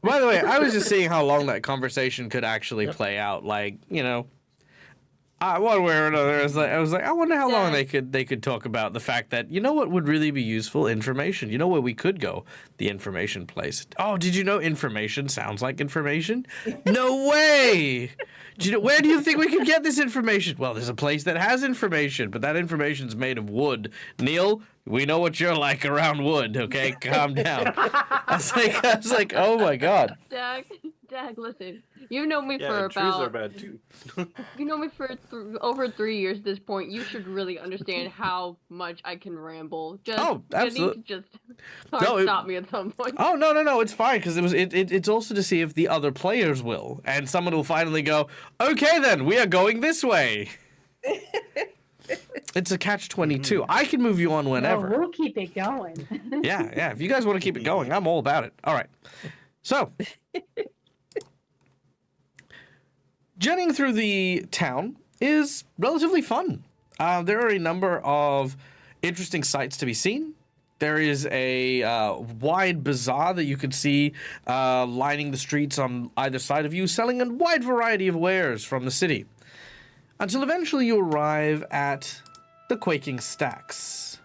By the way, I was just seeing how long that conversation could actually play out. Like, one way or another, I was like, I wonder how long they could talk about the fact that what would really be useful information. You know where we could go? The information place. Oh, did you know information sounds like information? No way. Where do you think we could get this information? Well, there's a place that has information, but that information's made of wood. Neil, we know what you're like around wood. Okay, calm down. I was like, oh my god. Dag, listen. You know me for trees are about. bad too. You know me for over 3 years at this point. You should really understand how much I can ramble. Just Oh, absolutely. You need to just stop me at some point. Oh no, it's fine because it's also to see if the other players will, and someone will finally go, okay then, we are going this way. It's a catch-22. I can move you on whenever. No, we'll keep it going. Yeah. If you guys want to keep it going, I'm all about it. All right. So, journeying through the town is relatively fun. There are a number of interesting sights to be seen. There is a wide bazaar that you can see lining the streets on either side of you, selling a wide variety of wares from the city. Until eventually you arrive at the Quaking Stacks.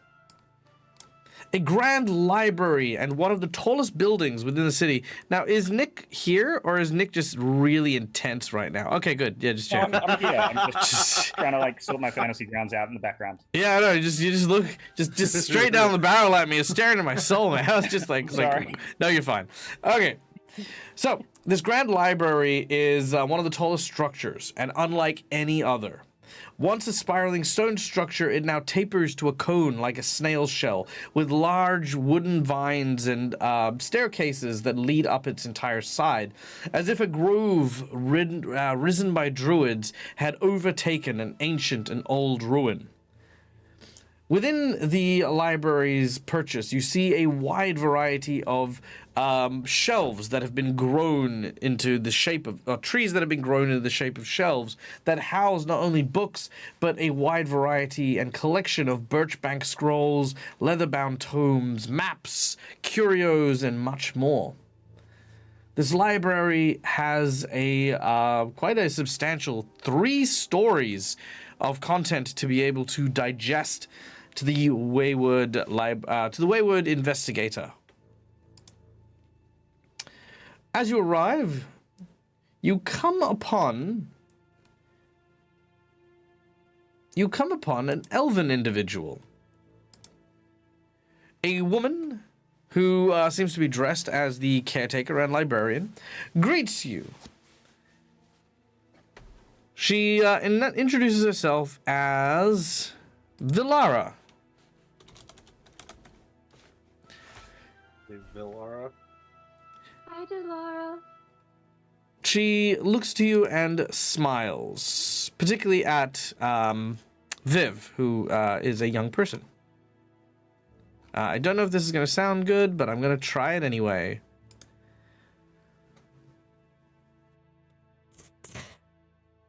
A grand library and one of the tallest buildings within the city. Now, is Nick here, or is Nick just really intense right now? Okay, good. Yeah, just checking. I'm just trying to sort my fantasy grounds out in the background. Yeah, I know. You just look, just straight down the barrel at me, staring at my soul, man. I was just Sorry. No, you're fine. Okay, so this grand library is one of the tallest structures, and unlike any other. Once a spiraling stone structure, it now tapers to a cone like a snail's shell, with large wooden vines and staircases that lead up its entire side, as if a grove risen by druids had overtaken an ancient and old ruin. Within the library's purchase, you see a wide variety of shelves that have been grown into the shape of, or trees that have been grown into the shape of shelves that house not only books, but a wide variety and collection of birchbank scrolls, leather-bound tomes, maps, curios, and much more. This library has a quite a substantial 3 stories of content to be able to digest to the wayward investigator. As you arrive, you come upon an elven individual, a woman who seems to be dressed as the caretaker and librarian, greets you. She introduces herself as Villara. Villara. Hi, Delara. She looks to you and smiles, particularly at Viv, who is a young person. I don't know if this is going to sound good, but I'm going to try it anyway.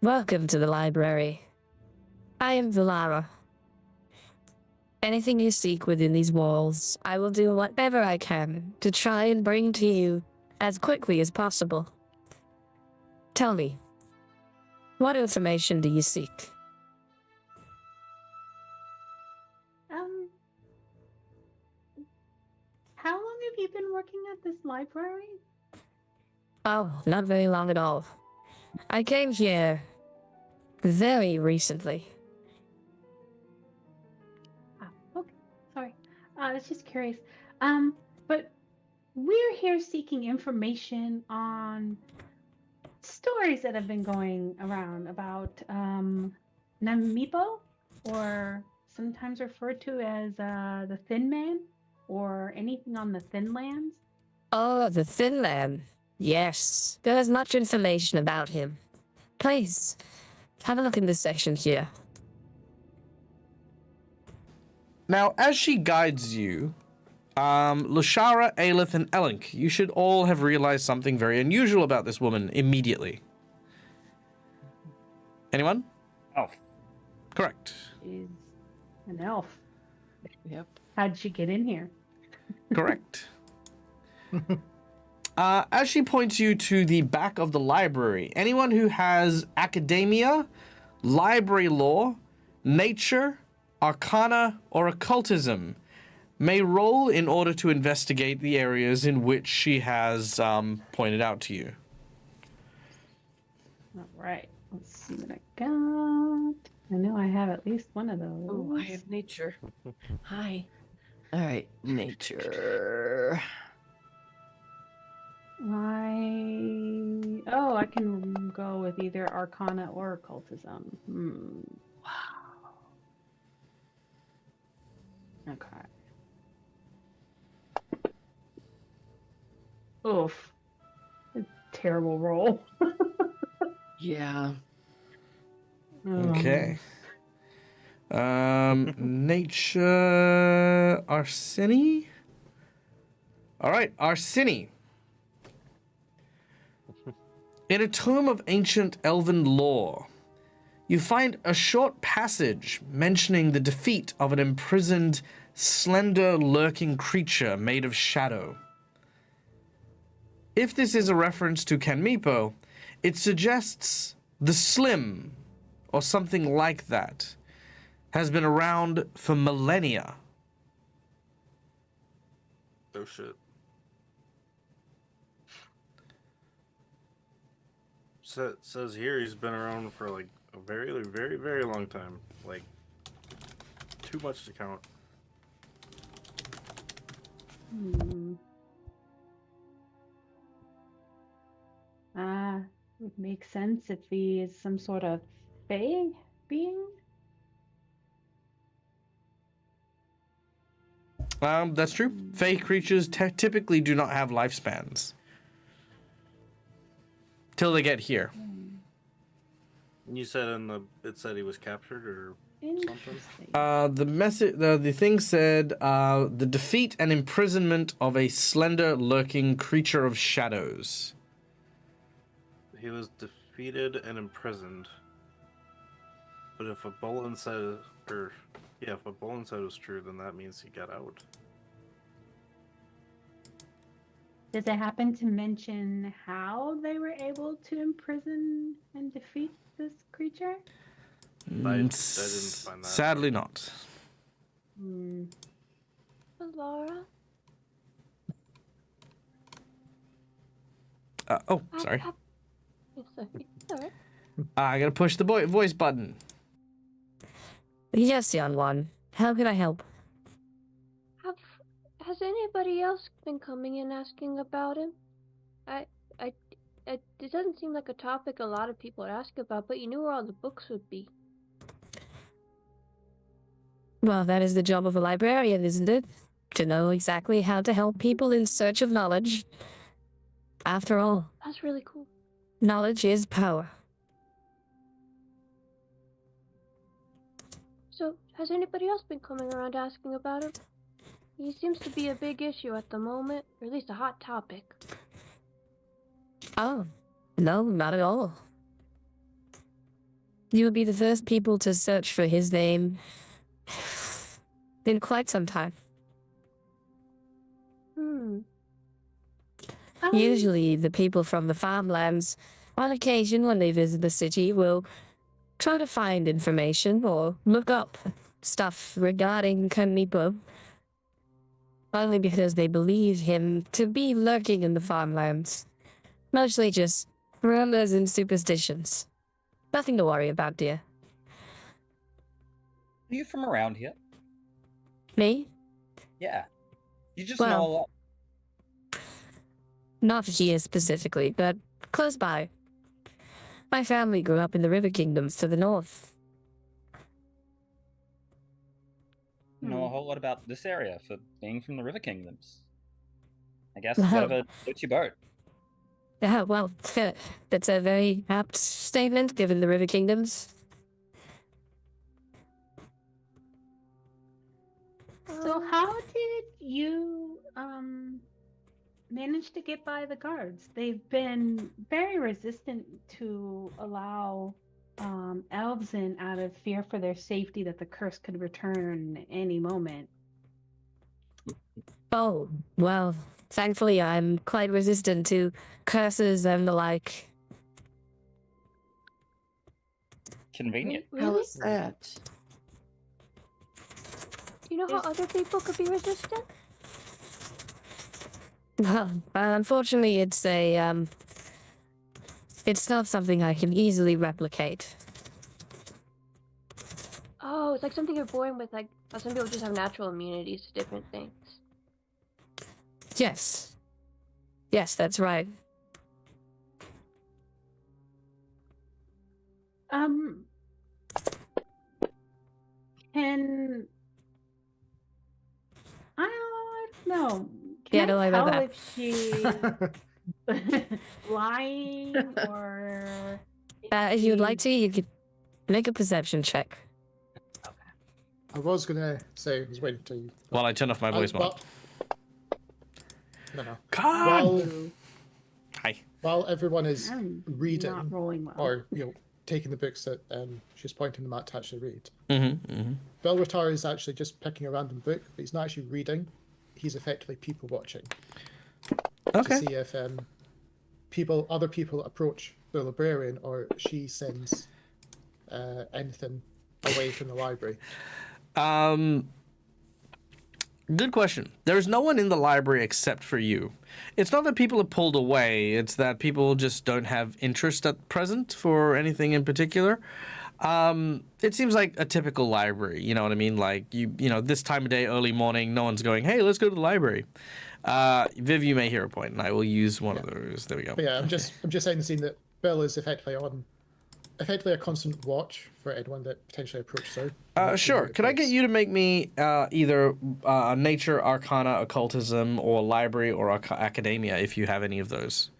Welcome to the library. I am Villara. Anything you seek within these walls, I will do whatever I can to try and bring to you as quickly as possible. Tell me, what information do you seek? How long have you been working at this library? Oh, not very long at all. I came here very recently. Okay, sorry. I was just curious. But we're here seeking information on stories that have been going around about Kaneepo, or sometimes referred to as the Thin Man, or anything on the Thin Lands. Oh, the Thin Land. Yes, there is much information about him. Please, have a look in this section here. Now, as she guides you, Lushara, Aelith, and Elink, you should all have realized something very unusual about this woman immediately. Anyone? Oh, Correct. She's an elf. Yep. How'd she get in here? Correct. As she points you to the back of the library, anyone who has academia, library lore, nature, arcana, or occultism may roll in order to investigate the areas in which she has pointed out to you. All right, let's see what I got. I know I have at least one of those. Oh, I have nature. Hi. All right, nature. I can go with either arcana or occultism. Wow. Okay. Oof. A terrible roll. Yeah. Okay. Nature, Arsini. All right, Arsini. In a tome of ancient elven lore, you find a short passage mentioning the defeat of an imprisoned, slender, lurking creature made of shadow. If this is a reference to Kaneepo, it suggests the Slim, or something like that, has been around for millennia. Oh shit. Says here he's been around for like a very, very, very long time. Like, too much to count. Would make sense if he is some sort of fae being. That's true. Fae creatures typically do not have lifespans. Till they get here. You said it said he was captured, or Interesting. The thing said the defeat and imprisonment of a slender, lurking creature of shadows. He was defeated and imprisoned. But if what Bolin said, if what Bolin said was true, then that means he got out. Does it happen to mention how they were able to imprison and defeat this creature? I didn't find that. Sadly not. Laura? Sorry. Yes, sorry. Alright. I gotta push the voice button. Yes, young one. How can I help? Has anybody else been coming and asking about him? It doesn't seem like a topic a lot of people would ask about, but you knew where all the books would be. Well, that is the job of a librarian, isn't it? To know exactly how to help people in search of knowledge. After all, That's really cool. knowledge is power. So, has anybody else been coming around asking about him? He seems to be a big issue at the moment, or at least a hot topic. Oh, no, not at all. You would be the first people to search for his name in quite some time. Usually, the people from the farmlands, on occasion when they visit the city, will try to find information or look up stuff regarding Kaneepo, only because they believe him to be lurking in the farmlands. Mostly just rumors and superstitions. Nothing to worry about, dear. Are you from around here? Me? Yeah. You just Well- know a lot. Not here specifically, but close by. My family grew up in the River Kingdoms to the north. You know a whole lot about this area for being from the River Kingdoms. I guess Well- whatever floats your boat. Yeah, well, that's a very apt statement given the River Kingdoms. So how did you manage to get by the guards? They've been very resistant to allow elves in out of fear for their safety that the curse could return any moment. Oh, well, thankfully I'm quite resistant to curses and the like. Convenient. How Really? is that? Do you know how other people could be resistant? Well, unfortunately, it's not something I can easily replicate. Oh, it's like something you're born with, like how some people just have natural immunities to different things. Yes. Yes, that's right. Can I don't know. Yeah, Can don't worry I about tell that. if she's lying or If you'd like to, you could make a perception check. I was gonna say I was waiting till you. While I turn off my voice mod. No. God! While, while everyone is I'm reading, not rolling well. or taking the books that she's pointing them at to actually read, Mm-hmm. Belrotar is actually just picking a random book, but he's not actually reading. He's effectively people watching Okay. to see if other people approach the librarian or she sends anything away from the library. Good question. There's no one in the library except for you. It's not that people have pulled away, it's that people just don't have interest at present for anything in particular. It seems like a typical library, you know what I mean? Like, this time of day, early morning, no one's going, hey, let's go to the library. Viv, you may hear a point, and I will use one of those. There we go. But yeah, I'm just setting the scene that Bill is effectively a constant watch for anyone that potentially approaches her. Sure. Could I get you to make me either nature, arcana, occultism, or library or academia, if you have any of those?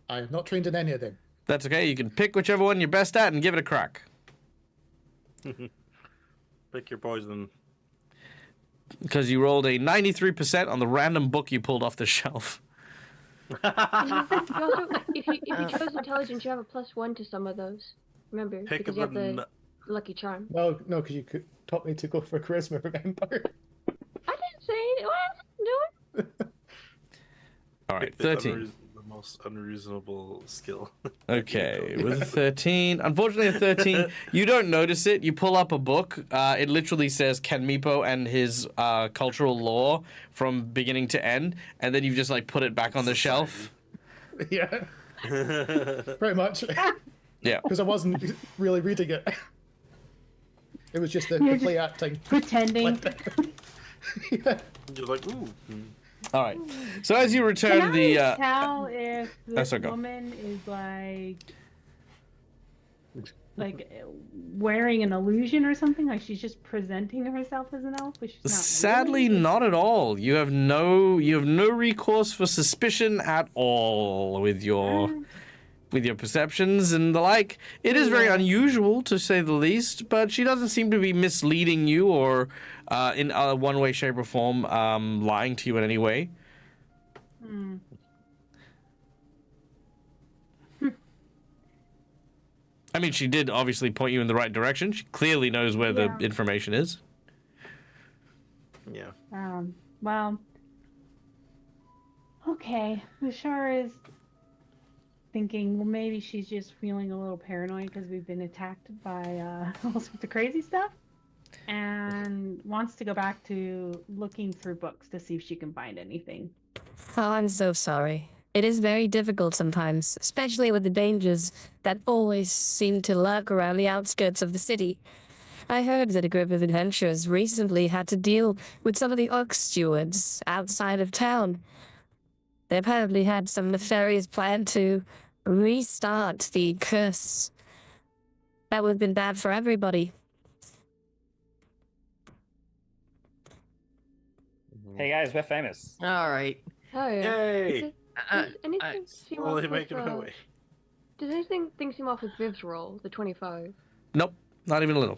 I am not trained in any of them. That's okay. You can pick whichever one you're best at and give it a crack. Pick your poison. Because you rolled a 93% on the random book you pulled off the shelf. And you also, if you chose intelligence, you have a +1 to some of those. Remember, Pick because you have the the lucky charm. No, because you could taught me to go for charisma, remember? I didn't say what. No. All right, Pick the 13. the most unreasonable skill. Okay, with a 13. Unfortunately, a 13, you don't notice it. You pull up a book. It literally says Kaneepo and his cultural lore from beginning to end, and then you just like put it back on the shelf. Yeah, pretty much. Yeah. Because I wasn't really reading it. It was just the You're play acting. Pretending. Yeah. You're like, ooh. All right. So as you Can return I the tell if this sorry, go. woman is like wearing an illusion or something? Like she's just presenting herself as an elf, but she's not. sadly really? not at all. You have no recourse for suspicion at all with your perceptions and the like. It is very unusual, to say the least, but she doesn't seem to be misleading you or in one way, shape, or form lying to you in any way. Hmm. I mean, she did obviously point you in the right direction. She clearly knows where the information is. Yeah. Well. Okay. Lushar is thinking, well, maybe she's just feeling a little paranoid because we've been attacked by all sorts of crazy stuff, and wants to go back to looking through books to see if she can find anything. Oh, I'm so sorry. It is very difficult sometimes, especially with the dangers that always seem to lurk around the outskirts of the city. I heard that a group of adventurers recently had to deal with some of the orc stewards outside of town. They apparently had some nefarious plan to restart the curse. That would have been bad for everybody. Hey guys, we're famous. All right. Oh yeah. Yay! Does anything seem off Slowly with, making my way. Does anything seem off with Viv's roll, the 25? Nope, not even a little.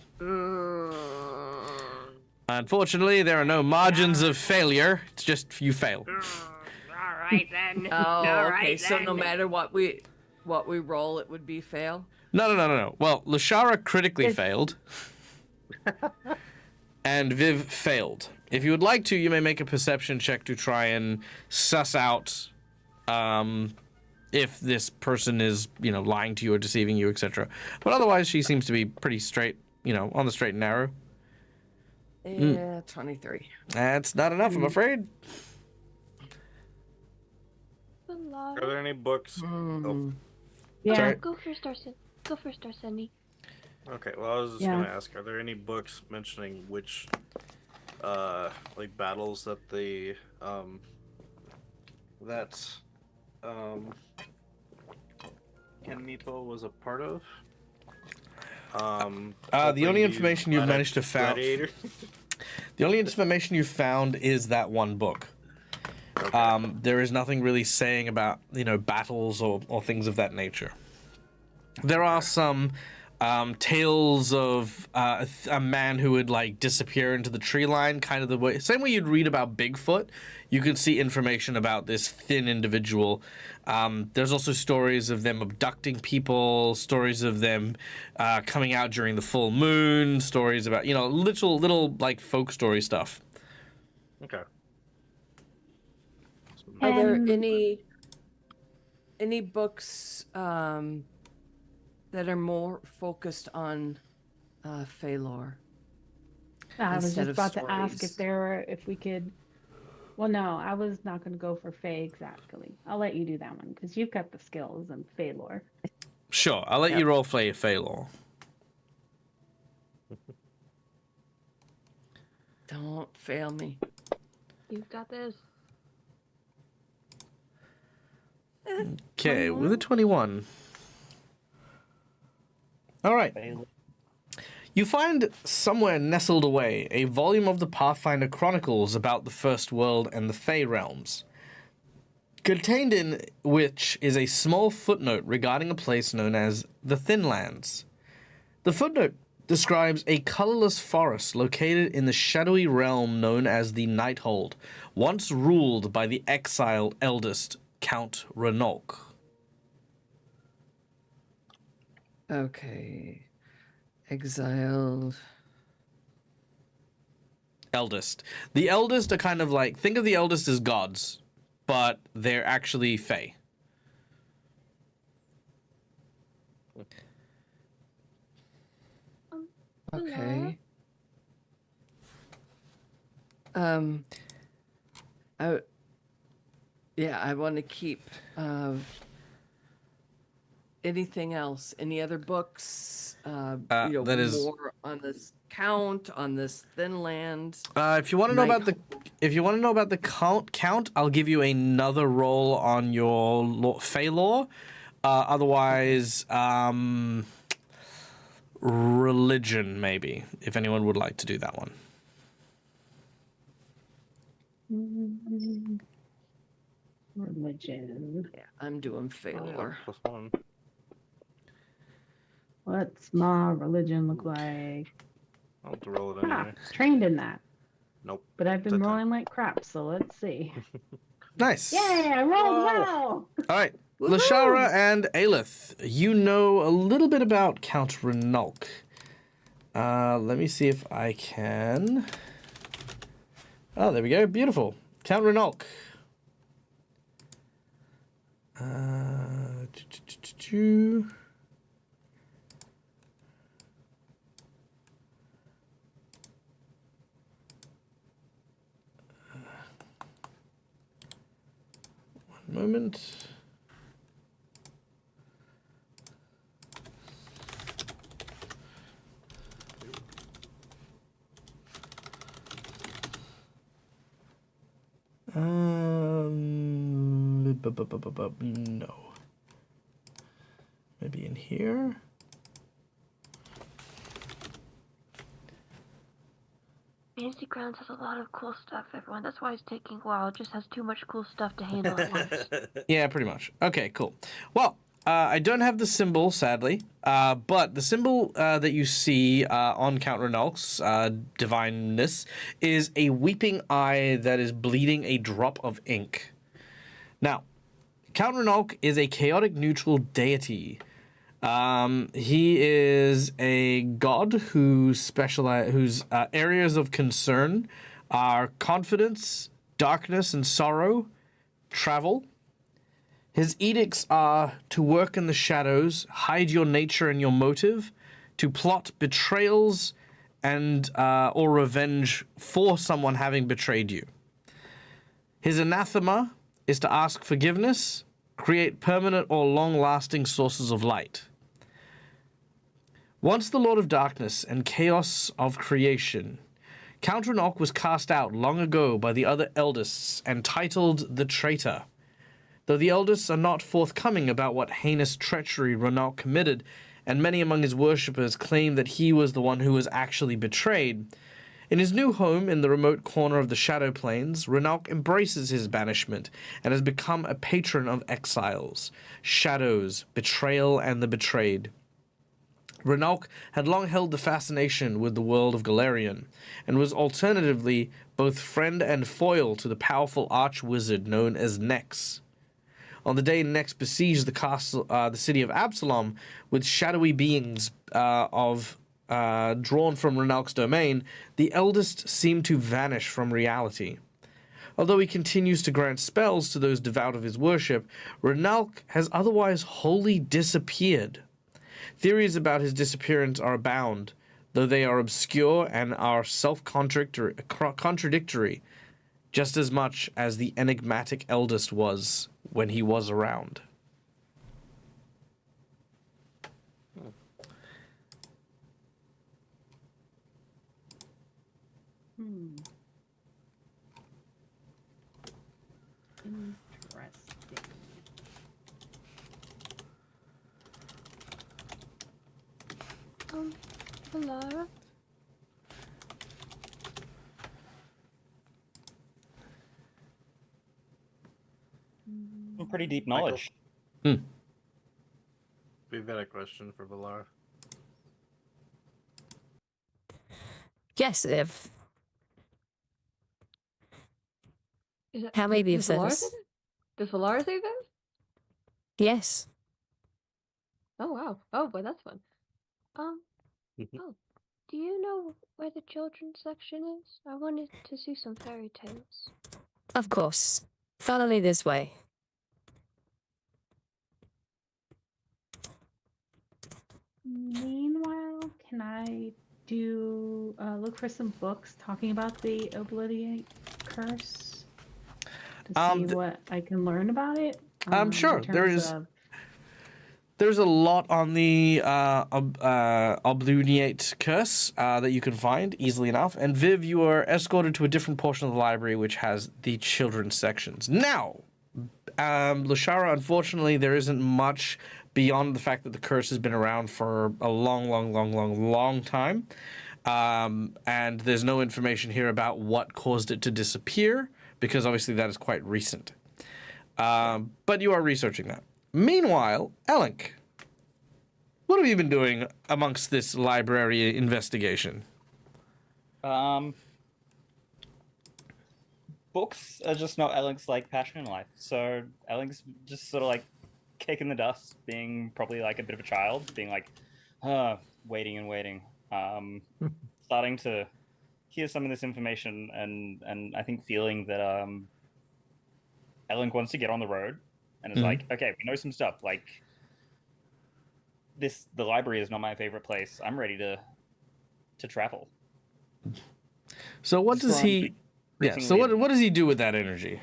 Unfortunately, there are no margins of failure. It's just you fail. All right then. Oh, okay. So no matter what we roll, it would be fail. No. Well, Lashara critically failed. And Viv failed. If you would like to, you may make a perception check to try and suss out if this person is, lying to you or deceiving you, etc. But otherwise, she seems to be pretty straight, on the straight and narrow. Yeah, 23. That's not enough, I'm afraid. Are there any books? Oh, Yeah. Sorry. Go first, Arsene. okay. Well, I was just gonna ask: are there any books mentioning which, like battles that the Kaneepo was a part of? The only information you've managed to found. Gladiator? The only information you found is that one book. Okay. There is nothing really saying about, battles or things of that nature. There are some tales of a man who would disappear into the tree line, kind of the way, same way you'd read about Bigfoot. You could see information about this thin individual. There's also stories of them abducting people, stories of them coming out during the full moon, stories about, little folk story stuff. Okay. Are there any books that are more focused on Phalor? I was instead just of about to ask stories? if we could. Well, no, I was not going to go for Fae exactly. I'll let you do that one because you've got the skills in Fae lore. Sure, I'll let you role play Phalor. Don't fail me. You've got this. Okay, with a 21. All right. You find somewhere nestled away a volume of the Pathfinder Chronicles about the First World and the Fey realms, contained in which is a small footnote regarding a place known as the Thin Lands. The footnote describes a colorless forest located in the shadowy realm known as the Nighthold, once ruled by the exiled eldest Count Renolk. Okay. Exiled. Eldest. The eldest are kind of like, think of the eldest as gods, but they're actually fae. Okay. I want to keep anything else? Any other books? That is more on this count on this thin land. if you want to know about the count, I'll give you another roll on your fae lore. Otherwise, religion maybe, if anyone would like to do that one. Religion. Yeah, I'm doing failure. +1. What's my religion look like? I'll have to roll it Ah, anyway. trained in that. Nope. But I've been It's a 10. rolling like crap, so let's see. Nice. Yay, I rolled Whoa. well! All right, Lashara and Aelith, you know a little bit about Count Renolk. Let me see if I can. Oh, there we go. Beautiful. Count Renolk. One moment. No. Maybe in here. Fantasy Grounds has a lot of cool stuff, everyone. That's why it's taking a while. It just has too much cool stuff to handle at once. Yeah, pretty much. Okay, cool. Well, I don't have the symbol, sadly, but the symbol that you see on Count Renolk's divineness is a weeping eye that is bleeding a drop of ink. Now, Count Renolk is a chaotic neutral deity. He is a god whose areas of concern are confidence, darkness and sorrow, travel. His edicts are to work in the shadows, hide your nature and your motive, to plot betrayals and or revenge for someone having betrayed you. His anathema is to ask forgiveness, create permanent or long-lasting sources of light. Once the Lord of Darkness and chaos of creation, Count Renolk was cast out long ago by the other eldists and titled the Traitor. Though the eldists are not forthcoming about what heinous treachery Renolk committed, and many among his worshippers claim that he was the one who was actually betrayed, in his new home in the remote corner of the Shadow Plains, Renolk embraces his banishment and has become a patron of exiles, shadows, betrayal, and the betrayed. Renolk had long held the fascination with the world of Galarian, and was alternatively both friend and foil to the powerful arch-wizard known as Nex. On the day Nex besieged the city of Absalom with shadowy beings drawn from Renolk's domain, the eldest seemed to vanish from reality. Although he continues to grant spells to those devout of his worship, Renolk has otherwise wholly disappeared. Theories about his disappearance are abound, though they are obscure and are self-contradictory, just as much as the enigmatic eldest was when he was around. Interesting. Hello? Some pretty deep knowledge. We've got a question for Valar. Yes, Liv. Is that, How may be of does Valar say service? that? Does Valar say that? Yes. Oh wow. Oh boy, that's fun. Oh, do you know where the children's section is? I wanted to see some fairy tales. Of course. Follow me this way. Meanwhile, can I do look for some books talking about the obnubilate curse to see what I can learn about it? Sure. In terms of... There's a lot on the obnubilate curse that you can find easily enough. And Viv, you are escorted to a different portion of the library which has the children's sections. Now, Lushara, unfortunately, there isn't much beyond the fact that the curse has been around for a long time. And there's no information here about what caused it to disappear, because obviously that is quite recent. But you are researching that. Meanwhile, Elink, what have you been doing amongst this library investigation? Books are just not Elink's like passion in life. So Elink's just sort of like kicking the dust, being probably like a bit of a child, being like, waiting and waiting. Starting to hear some of this information and I think feeling that Elink wants to get on the road and it's like, okay, we know some stuff. Like the library is not my favorite place. I'm ready to travel. So what does he? Yeah. So what does he do with that energy?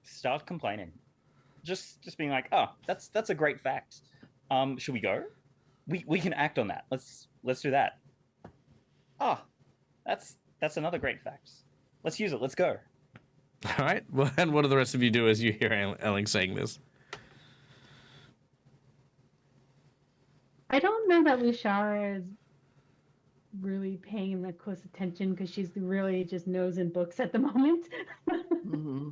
Start complaining. Just being like, oh, that's a great fact. Should we go? We can act on that. Let's do that. Ah, that's another great fact. Let's use it. Let's go. All right. Well, and what do the rest of you do as you hear Elling saying this? I don't know that Lushara is really paying the close attention because she's really just nosing books at the moment. Mm-hmm.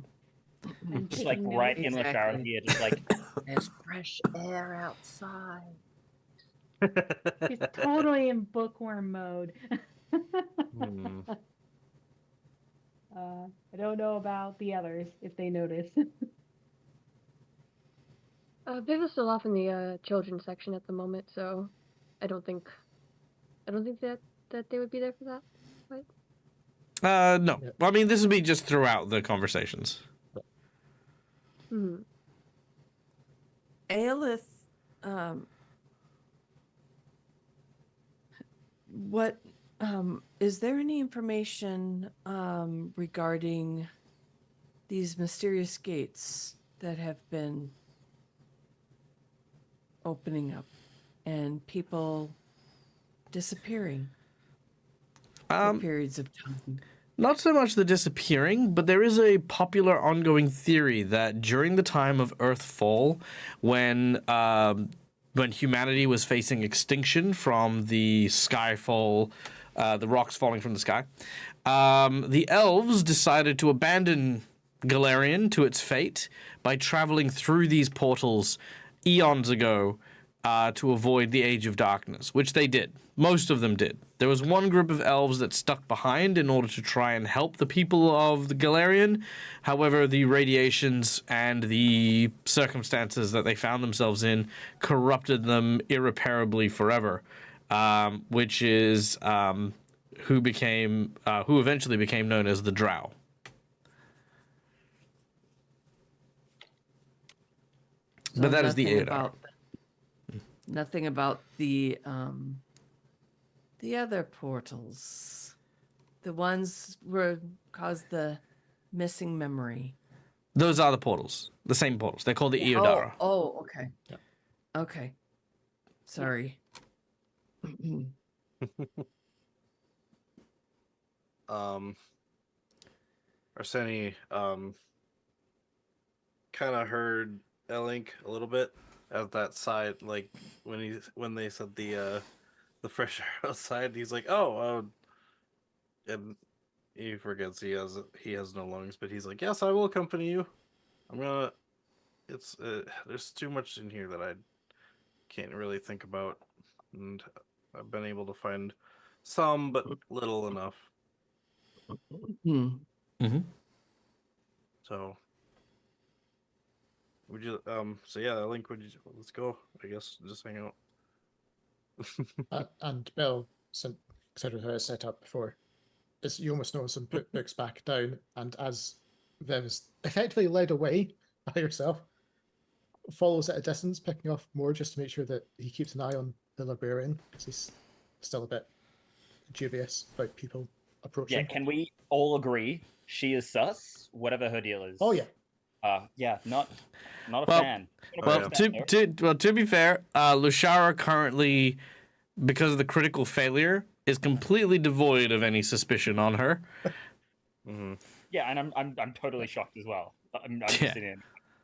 Just like right in the shower here, just like there's fresh air outside. She's totally in bookworm mode. I don't know about the others if they notice. Viv is still off in the children's section at the moment, so I don't think that they would be there for that. Right? No. Well, I mean, this would be just throughout the conversations. Aelith, what is there any information regarding these mysterious gates that have been opening up and people disappearing for periods of time? Not so much the disappearing, but there is a popular ongoing theory that during the time of Earthfall, when humanity was facing extinction from the skyfall, the rocks falling from the sky, the elves decided to abandon Galarian to its fate by traveling through these portals eons ago to avoid the Age of Darkness, which they did. Most of them did. There was one group of elves that stuck behind in order to try and help the people of the Galarian. However, the radiations and the circumstances that they found themselves in corrupted them irreparably forever, which is who eventually became known as the Drow. So but that is the Eodar. Nothing about the other portals, the ones where caused the missing memory. Those are the portals, the same portals. They're called the Eodara. Oh, okay. Yeah. Okay. Sorry. Arseni kind of heard Elink a little bit at that side, like when they said the fresh air outside. He's like, and he forgets he has no lungs, but he's like, yes, I will accompany you. It's there's too much in here that I can't really think about and I've been able to find some, but little enough. Hmm. So would you so yeah, Link, would you let's go, I guess, just hang out. And Bill, considering how it's set up before, you almost notice him put books back down, and as Viv is effectively led away by herself, follows at a distance, picking off more just to make sure that he keeps an eye on the librarian, because he's still a bit dubious about people approaching. Yeah, can we all agree she is sus, whatever her deal is? Oh yeah. Yeah, not a Well, fan. Well, to be fair, Lushara currently, because of the critical failure, is completely devoid of any suspicion on her. Yeah, and I'm totally shocked as well. I'm just sitting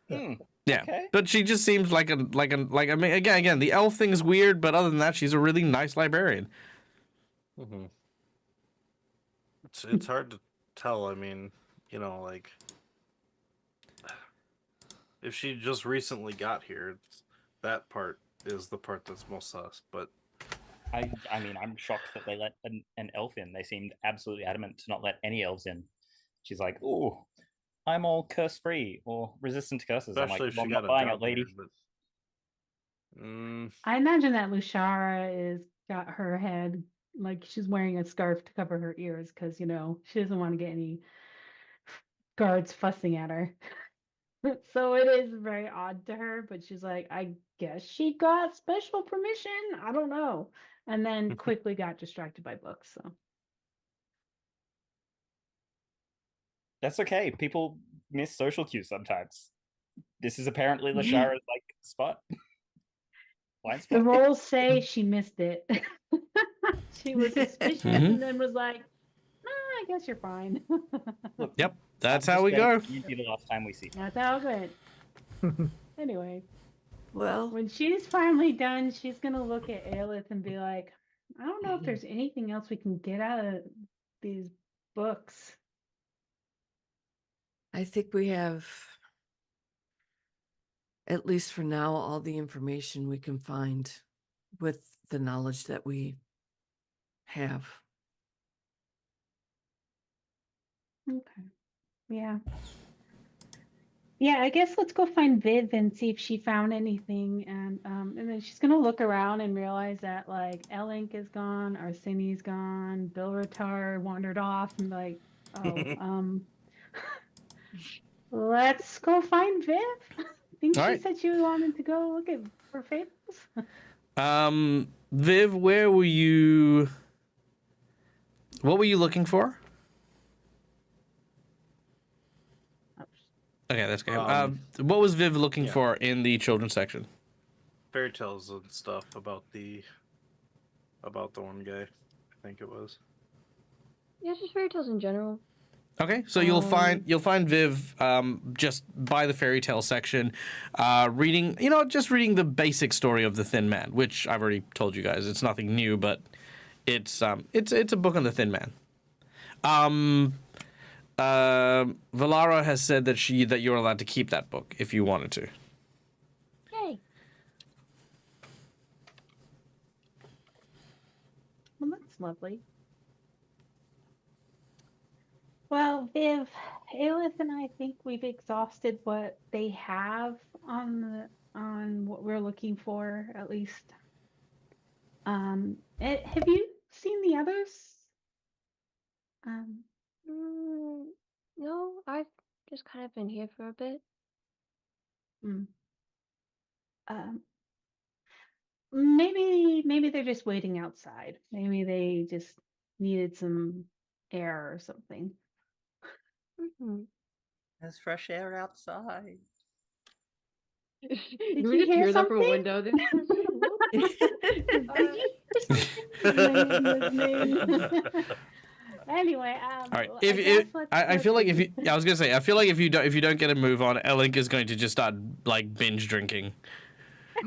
in. Yeah, Okay. but she just seems like I mean, again, the elf thing is weird, but other than that, she's a really nice librarian. It's hard to tell. I mean, you know, like if she just recently got here, that part is the part that's most sus. But I mean, I'm shocked that they let an elf in. They seemed absolutely adamant to not let any elves in. She's like, "Ooh, I'm all curse free or resistant to curses." especially I'm like, if well, she I'm got not a buying job it, lady. here, I imagine that Lushara is got her head like she's wearing a scarf to cover her ears because, you know, she doesn't want to get any guards fussing at her. So it is very odd to her, but she's like, I guess she got special permission. I don't know. And then quickly got distracted by books. So That's okay. People miss social cues sometimes. This is apparently Lashara's like spot. Blind the spot. rolls say she missed it. She was suspicious and then was like, I guess you're fine. Look, Yep, that's I'm how just we betting go. You'd be the last time we see. That's how it went. Anyway, Well, when she's finally done, she's gonna look at Aelith and be like, I don't know if there's anything else we can get out of these books. I think we have, at least for now, all the information we can find with the knowledge that we have. Okay. Yeah. Yeah, I guess let's go find Viv and see if she found anything. And then she's gonna look around and realize that like Elink is gone, Arseni's gone, Bilratar wandered off and like, oh, let's go find Viv. I think All she right. said she wanted to go look at her fables. Viv, where were you? What were you looking for? Okay, that's good. What was Viv looking for in the children's section? fairy tales and stuff about the one guy, I think it was. Yeah, just fairy tales in general. Okay, so you'll find Viv just by the fairy tale section, reading the basic story of the Thin Man, which I've already told you guys. It's nothing new, but it's a book on the Thin Man. Valara has said that you're allowed to keep that book if you wanted to. Yay! Well, that's lovely. Well, Viv, Aelith and I think we've exhausted what they have on what we're looking for, at least. Have you seen the others? No, I've just kind of been here for a bit. Maybe they're just waiting outside. Maybe they just needed some air or something. There's fresh air outside. Did we you just hear hear that from a something? window? Did Did you hear something? Anyway, all right. I feel like I was gonna say I feel like if you don't get a move on, Elink is going to just start like binge drinking.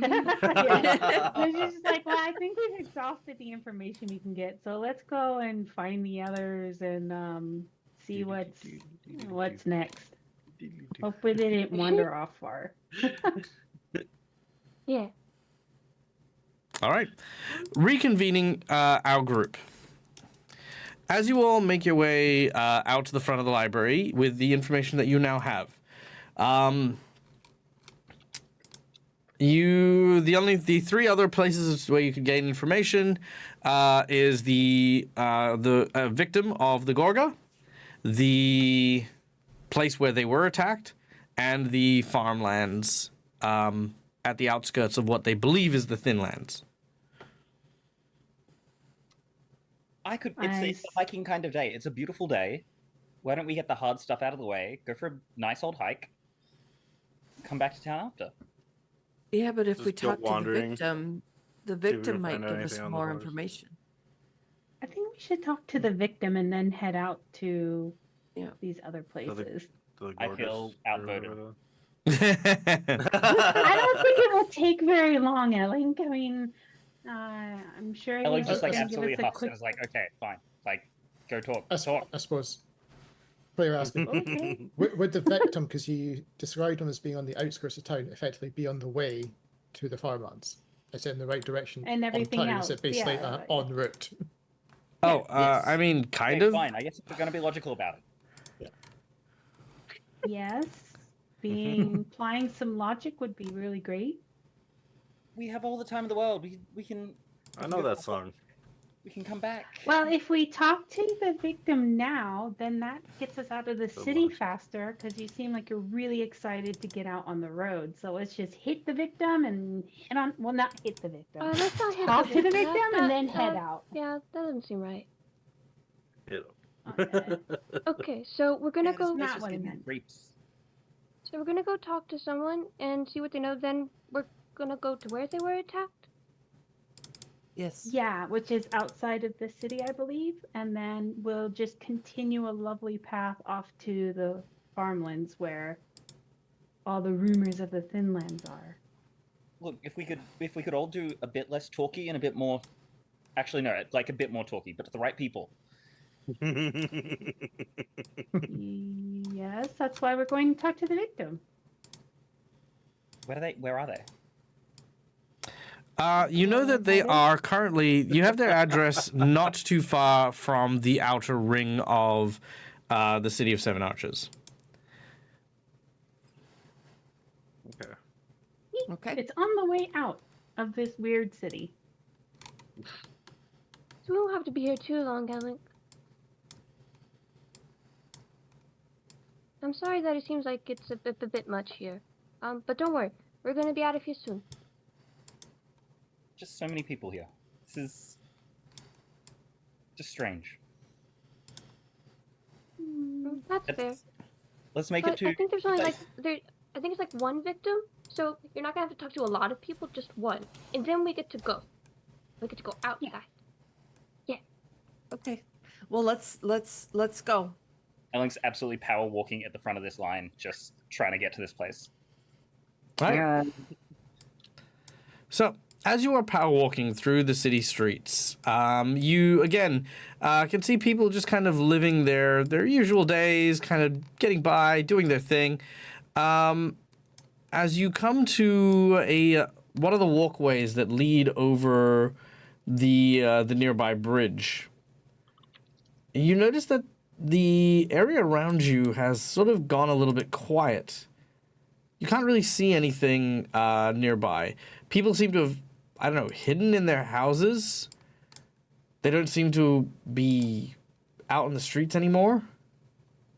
Yeah. She's just like, well, I think we've exhausted the information we can get, so let's go and find the others and see what's next. Hopefully they didn't wander off far. Yeah. All right. Reconvening our group. As you all make your way out to the front of the library with the information that you now have, the three other places where you could gain information is the victim of the Gorga, the place where they were attacked, and the farmlands at the outskirts of what they believe is the Thinlands. It's a hiking kind of day. It's a beautiful day. Why don't we get the hard stuff out of the way, go for a nice old hike, come back to town after? Yeah, but if Just we go talk to wandering, the we can victim might find out give us anything on the more forest. information. I think we should talk to the victim and then head out to Yeah. these other places. I feel outvoted. I don't think it will take very long, Elink. I mean, I'm sure Elling's he's just like gonna give absolutely us a huffs quick. and is like, okay, fine. Like, go talk. I suppose. Player asking, Okay. would the victim, because you described him as being on the outskirts of town, effectively be on the way to the farmlands? Is it in the right direction? And everything on town? else, Is it basically yeah. en route? Oh, Yes. I mean, kind Okay, of. fine. I guess we're going to be logical about it. Yes, applying some logic would be really great. We have all the time in the world. We can. I know that song. We can come back. Well, if we talk to the victim now, then that gets us out of the city logic. faster because you seem like you're really excited to get out on the road. So let's just hit the victim and hit on. Well, not hit the victim. Let's not hit Talk to the victim. victim and then head out. Yeah, that doesn't seem right. Okay. Okay, so we're gonna go. not what I meant. Creeps. So we're gonna go talk to someone and see what they know. Then we're gonna go to where they were attacked. Yes. Yeah, which is outside of the city, I believe, and then we'll just continue a lovely path off to the farmlands where all the rumors of the Thinlands are. Look, if we could all do a bit less talky and a bit more. Actually, no, like a bit more talky, but to the right people. Yes, that's why we're going to talk to the victim. Where are they? You know that they are currently. You have their address not too far from the outer ring of the city of Sevenarches. Okay. Okay. It's on the way out of this weird city. So we won't have to be here too long, Ellen. I'm sorry that it seems like it's a bit much here. But don't worry, we're gonna be out of here soon. Just so many people here. This is just strange. That's fair. Let's make But it to. I think there's only I think it's like one victim, so you're not gonna have to talk to a lot of people, just one, and then we get to go. We get to go outside. Okay. Well, let's go. Elling's absolutely power walking at the front of this line, just trying to get to this place. Right. Yeah. So, as you are power walking through the city streets, you again can see people just kind of living their usual days, kind of getting by, doing their thing. As you come to one of the walkways that lead over the nearby bridge, you notice that the area around you has sort of gone a little bit quiet. You can't really see anything nearby. People seem to have, I don't know, hidden in their houses. They don't seem to be out in the streets anymore.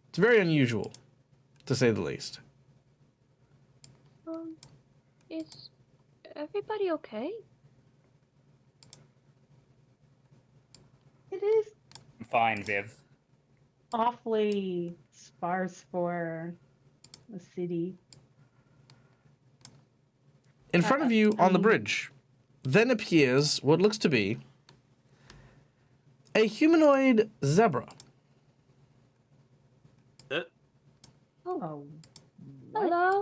It's very unusual, to say the least. Is everybody okay? It is I'm fine, Viv. awfully sparse for a city. In front of you on the bridge, then appears what looks to be a humanoid zebra. Oh. Hello.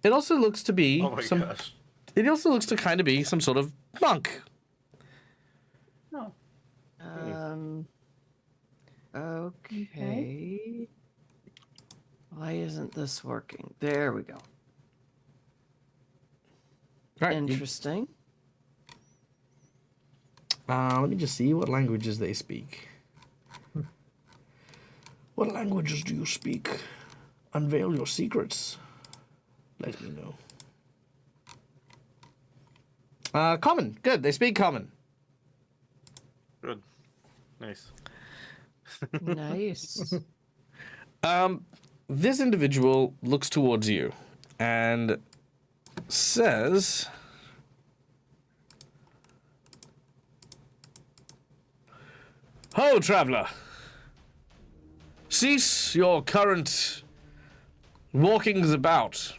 It also looks to be Oh my gosh. It also looks to kind of be some sort of monk. Oh. Okay. Why isn't this working? There we go. Right. Interesting. Let me just see what languages they speak. What languages do you speak? Unveil your secrets. Let me know. Common. Good. They speak common. Good. Nice. Nice. This individual looks towards you and says, "Ho, traveler. Cease your current walkings about.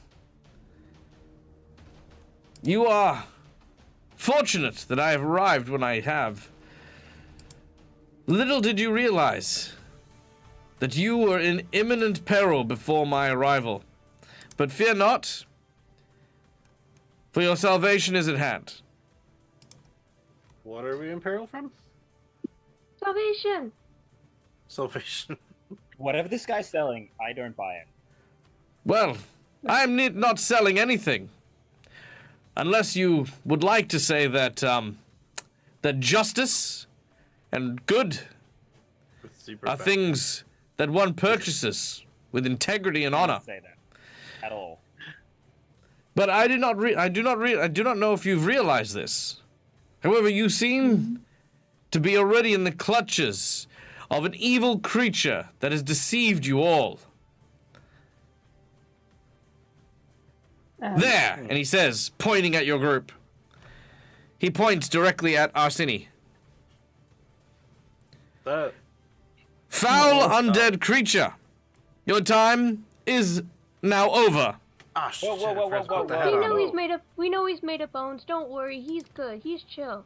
You are fortunate that I have arrived when I have. Little did you realize that you were in imminent peril before my arrival. But fear not, for your salvation is at hand." What are we in peril from? Salvation. Salvation. Whatever this guy's selling, I don't buy it. Well, I am not selling anything. Unless you would like to say that, that justice and good With zebra are back. things that one purchases with integrity and honor. Say that at all. But I do not know if you've realized this. However, you seem to be already in the clutches of an evil creature that has deceived you all. There, and he says, pointing at your group. He points directly at Arsini. That. Foul undead creature. Your time is now over. Ah, shit. Whoa, whoa, whoa, I forgot to whoa, put the whoa, hat We on. know he's made up. We know he's made of bones. Don't worry. He's good. He's chill.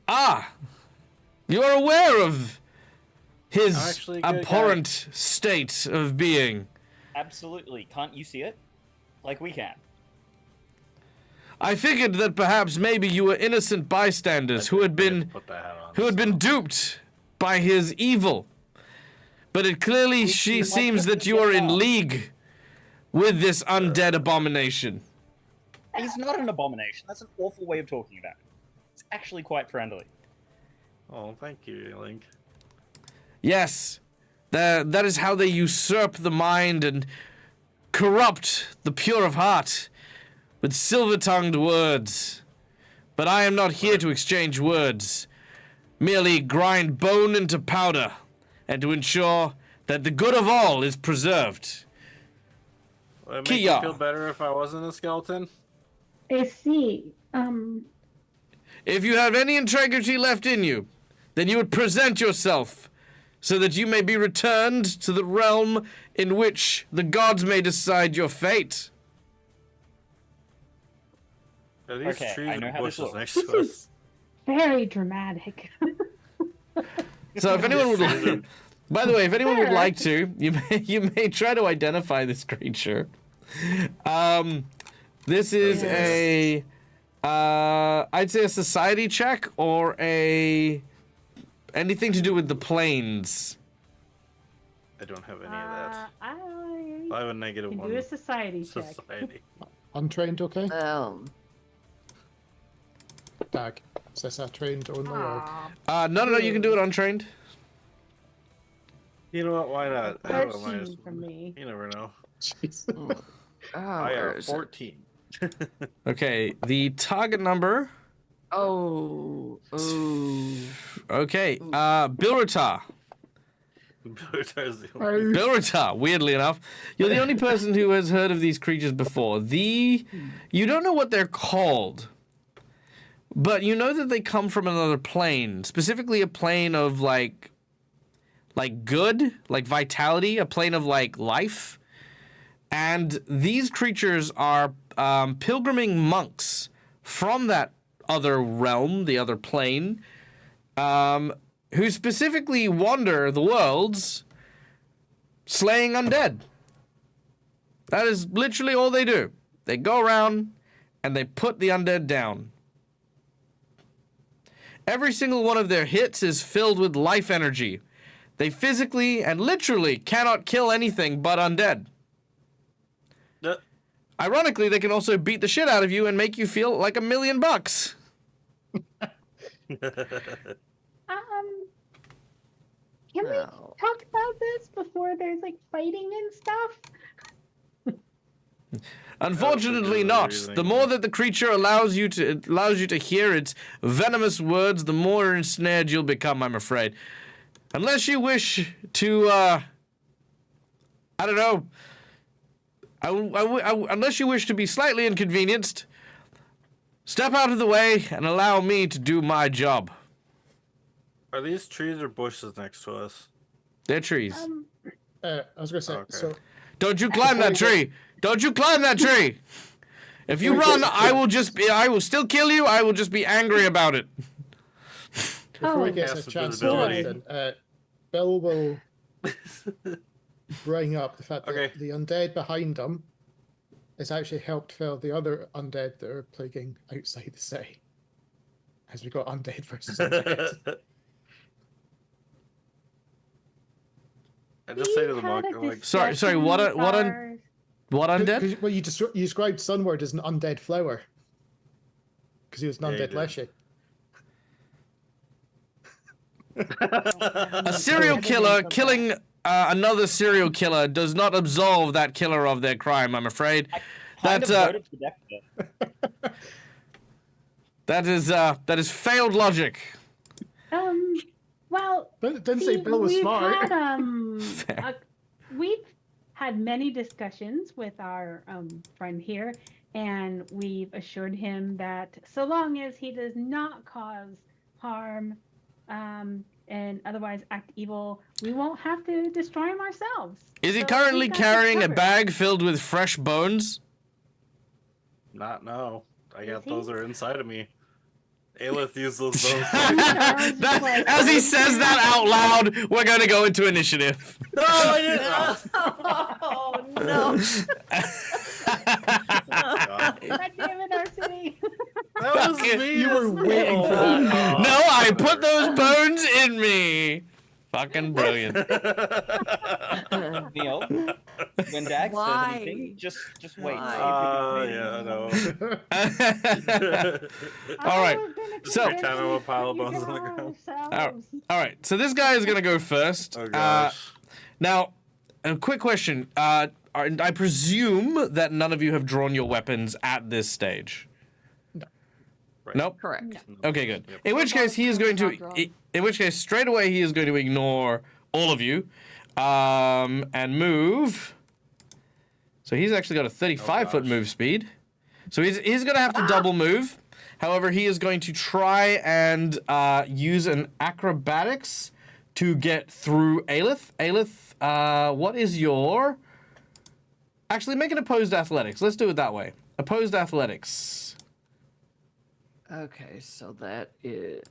Ah, you are aware of his I'm actually a good abhorrent state of being. Absolutely. Can't you see it? Like we can. I figured that perhaps maybe you were innocent bystanders who had been Put the hat on. who had been duped by his evil. But it clearly seems that you are in league with this undead abomination. He's not an abomination. That's an awful way of talking about it. It's actually quite friendly. Oh, thank you, Link. Yes, that is how they usurp the mind and corrupt the pure of heart with silver-tongued words. But I am not here to exchange words, merely grind bone into powder, and to ensure that the good of all is preserved. Would it make Kia. you feel better if I wasn't a skeleton? I see. If you have any integrity left in you, then you would present yourself so that you may be returned to the realm in which the gods may decide your fate. Are these Okay, trees I know and how this bushes looks. next to us? Very dramatic. So if anyone would like, by the way, if anyone would like to, you may try to identify this creature. This is a I'd say a society check or anything to do with the planes. I don't have any of that. I I have a negative can one. do a society check. Society. Untrained, okay? Dag. Is this a trained only or? No, you can do it untrained. You know what? Why not? I have a 13 minus from one. me. You never know. Jeez. I have 14. Okay, the target number. Oh. Ooh. Okay, Bilrata. Bilrata, weirdly enough. You're the only person who has heard of these creatures before. You don't know what they're called, but you know that they come from another plane, specifically a plane of like good, like vitality, a plane of like life. And these creatures are pilgriming monks from that other realm, the other plane, who specifically wander the worlds slaying undead. That is literally all they do. They go around and they put the undead down. Every single one of their hits is filled with life energy. They physically and literally cannot kill anything but undead. Ironically, they can also beat the shit out of you and make you feel like $1 million. Can we Oh. talk about this before there's like fighting and stuff? Unfortunately really not. reasoning. The more that the creature allows you to hear its venomous words, the more ensnared you'll become, I'm afraid. Unless you wish to, I don't know. Unless you wish to be slightly inconvenienced, step out of the way and allow me to do my job. Are these trees or bushes next to us? They're trees. I was going to say, Okay. so Don't you climb that tree! Don't you climb that tree! If you run, I will still kill you. I will just be angry about it. before he Oh, gets a Cast chance to do invisibility. anything, Bill will bring up the fact that Okay. the undead behind him has actually helped fill the other undead that are plaguing outside the city. As we got undead versus undead. I just say to the we had monk, a I'm like, Sorry, what discussion what with un- our- What undead? Well, you described Sunward as an undead flower. Because he was an Yeah, you undead did. leshy. A serial killer killing another serial killer does not absolve that killer of their crime, I'm afraid. Kind That, of voted for Dexter. that is failed logic. Well, Didn't say see, Bill was we've smart. Had, we've had many discussions with our friend here, and we've assured him that so long as he does not cause harm and otherwise act evil, we won't have to destroy him ourselves. Is he So currently we've got this carrying a covered. bag filled with fresh bones? Not no. I got he? those are inside of me. Aelith used those bones. That- as he says that out loud, we're going to go into initiative. No, I didn't. Oh no! God. God damn it, Arsene. That was Fucking- me. You were waiting for that. No, I put those bones in me. Fucking brilliant. Neil, when Dag Why? says anything, just wait. Why? Yeah, I know. All right. So- Every time I'm a pile of bones on the ground. All right. So this guy is going to go first. Oh gosh. Now, a quick question. I presume that none of you have drawn your weapons at this stage. Right. Nope. Correct. Okay, good. Yep. In which case, he is going Not to. drawn. In which case, straight away, he is going to ignore all of you, and move. So he's actually got a 35-foot gosh. move speed. So he's going to have to double move. However, he is going to try and use an acrobatics to get through Aelith. Aelith, what is your? Actually, make an opposed athletics. Let's do it that way. Opposed athletics. Okay, so that is.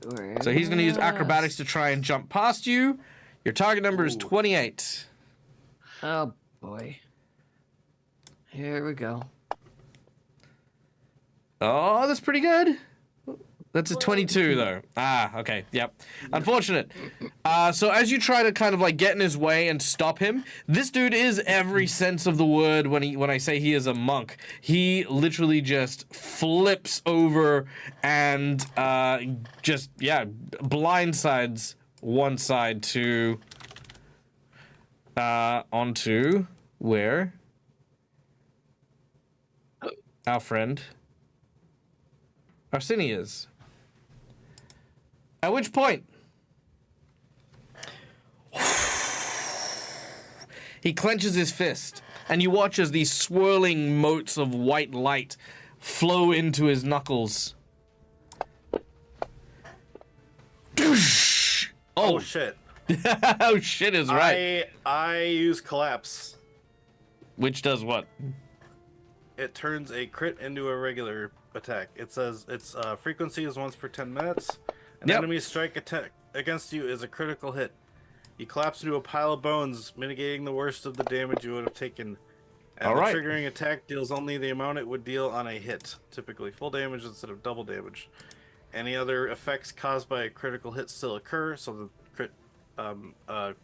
So he's going to use acrobatics to try and jump past you. Your target number is Ooh. 28. Oh boy. Here we go. Oh, that's pretty good. That's a 22 though. Ah, okay. Yep. Unfortunate. So as you try to kind of like get in his way and stop him, this dude is every sense of the word when I say he is a monk. He literally just flips over and just blindsides one side to onto where our friend Arsene is. At which point, he clenches his fist, and you watch as these swirling motes of white light flow into his knuckles. Oh shit. Oh shit is right. I use collapse. Which does what? It turns a crit into a regular attack. It says its frequency is once per 10 minutes. An Yep. enemy strike attack against you is a critical hit. You collapse into a pile of bones, mitigating the worst of the damage you would have taken. And Alright. the triggering attack deals only the amount it would deal on a hit, typically full damage instead of double damage. Any other effects caused by a critical hit still occur, so the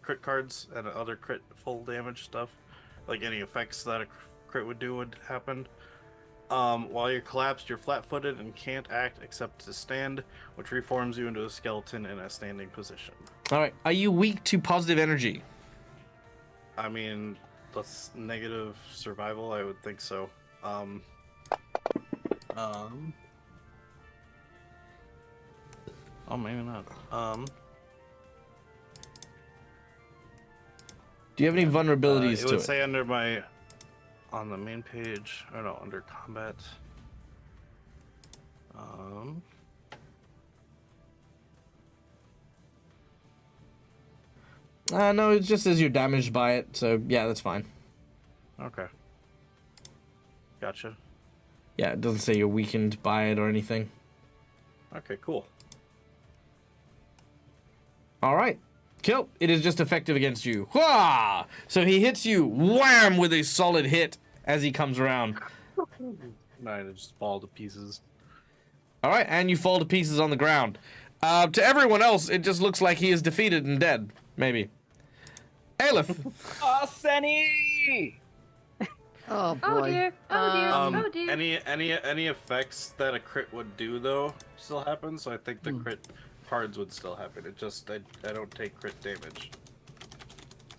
crit cards and other crit full damage stuff, like any effects that a crit would do would happen. While you're collapsed, you're flat-footed and can't act except to stand, which reforms you into a skeleton in a standing position. All right. Are you weak to positive energy? I mean, that's negative survival. I would think so. Oh, maybe not. Do you have any vulnerabilities it to would it? say on the main page, or no, under combat. No, it just says you're damaged by it, so yeah, that's fine. Okay. Gotcha. Yeah, it doesn't say you're weakened by it or anything. Okay, cool. All right. Kill. It is just effective against you. Wah! So he hits you, wham, with a solid hit as he comes around. Mine just fall to pieces. All right, and you fall to pieces on the ground. To everyone else, it just looks like he is defeated and dead. Maybe. Aleph. Senny! Oh boy. Oh dear. Oh dear. Oh dear. Any effects that a crit would do though still happen, so I think the crit cards would still happen. It just I don't take crit damage.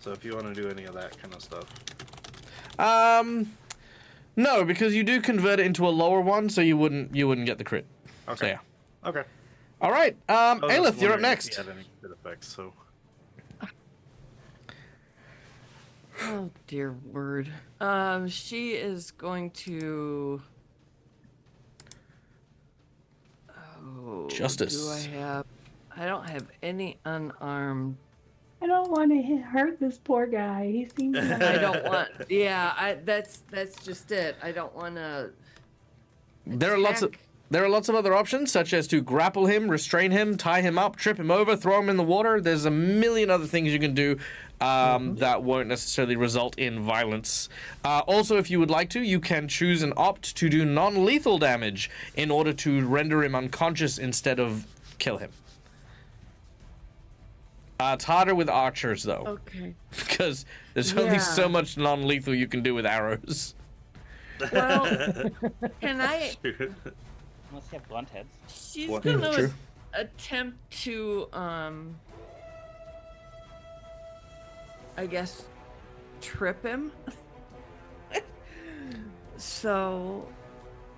So if you want to do any of that kind of stuff. No, because you do convert it into a lower one, so you wouldn't get the crit. Okay. So, yeah. Okay. All right. I was just Aleph, you're up wondering if next. he had any crit effects, so. Oh dear word. She is going to. Oh, Justice. Do I have? I don't have any unarmed. I don't want to hurt this poor guy. He seems like I don't want. Yeah, that's just it. I don't want to. There are lots of other options, such as to grapple him, restrain him, tie him up, trip him over, throw him in the water. There's a million other things you can do that won't necessarily result in violence. Also, if you would like to, you can choose and opt to do non-lethal damage in order to render him unconscious instead of kill him. It's harder with archers, though. Okay. Because there's only so much non-lethal you can do with arrows. Well, can I? Unless you have blunt heads. She's What? gonna True. attempt to I guess trip him. So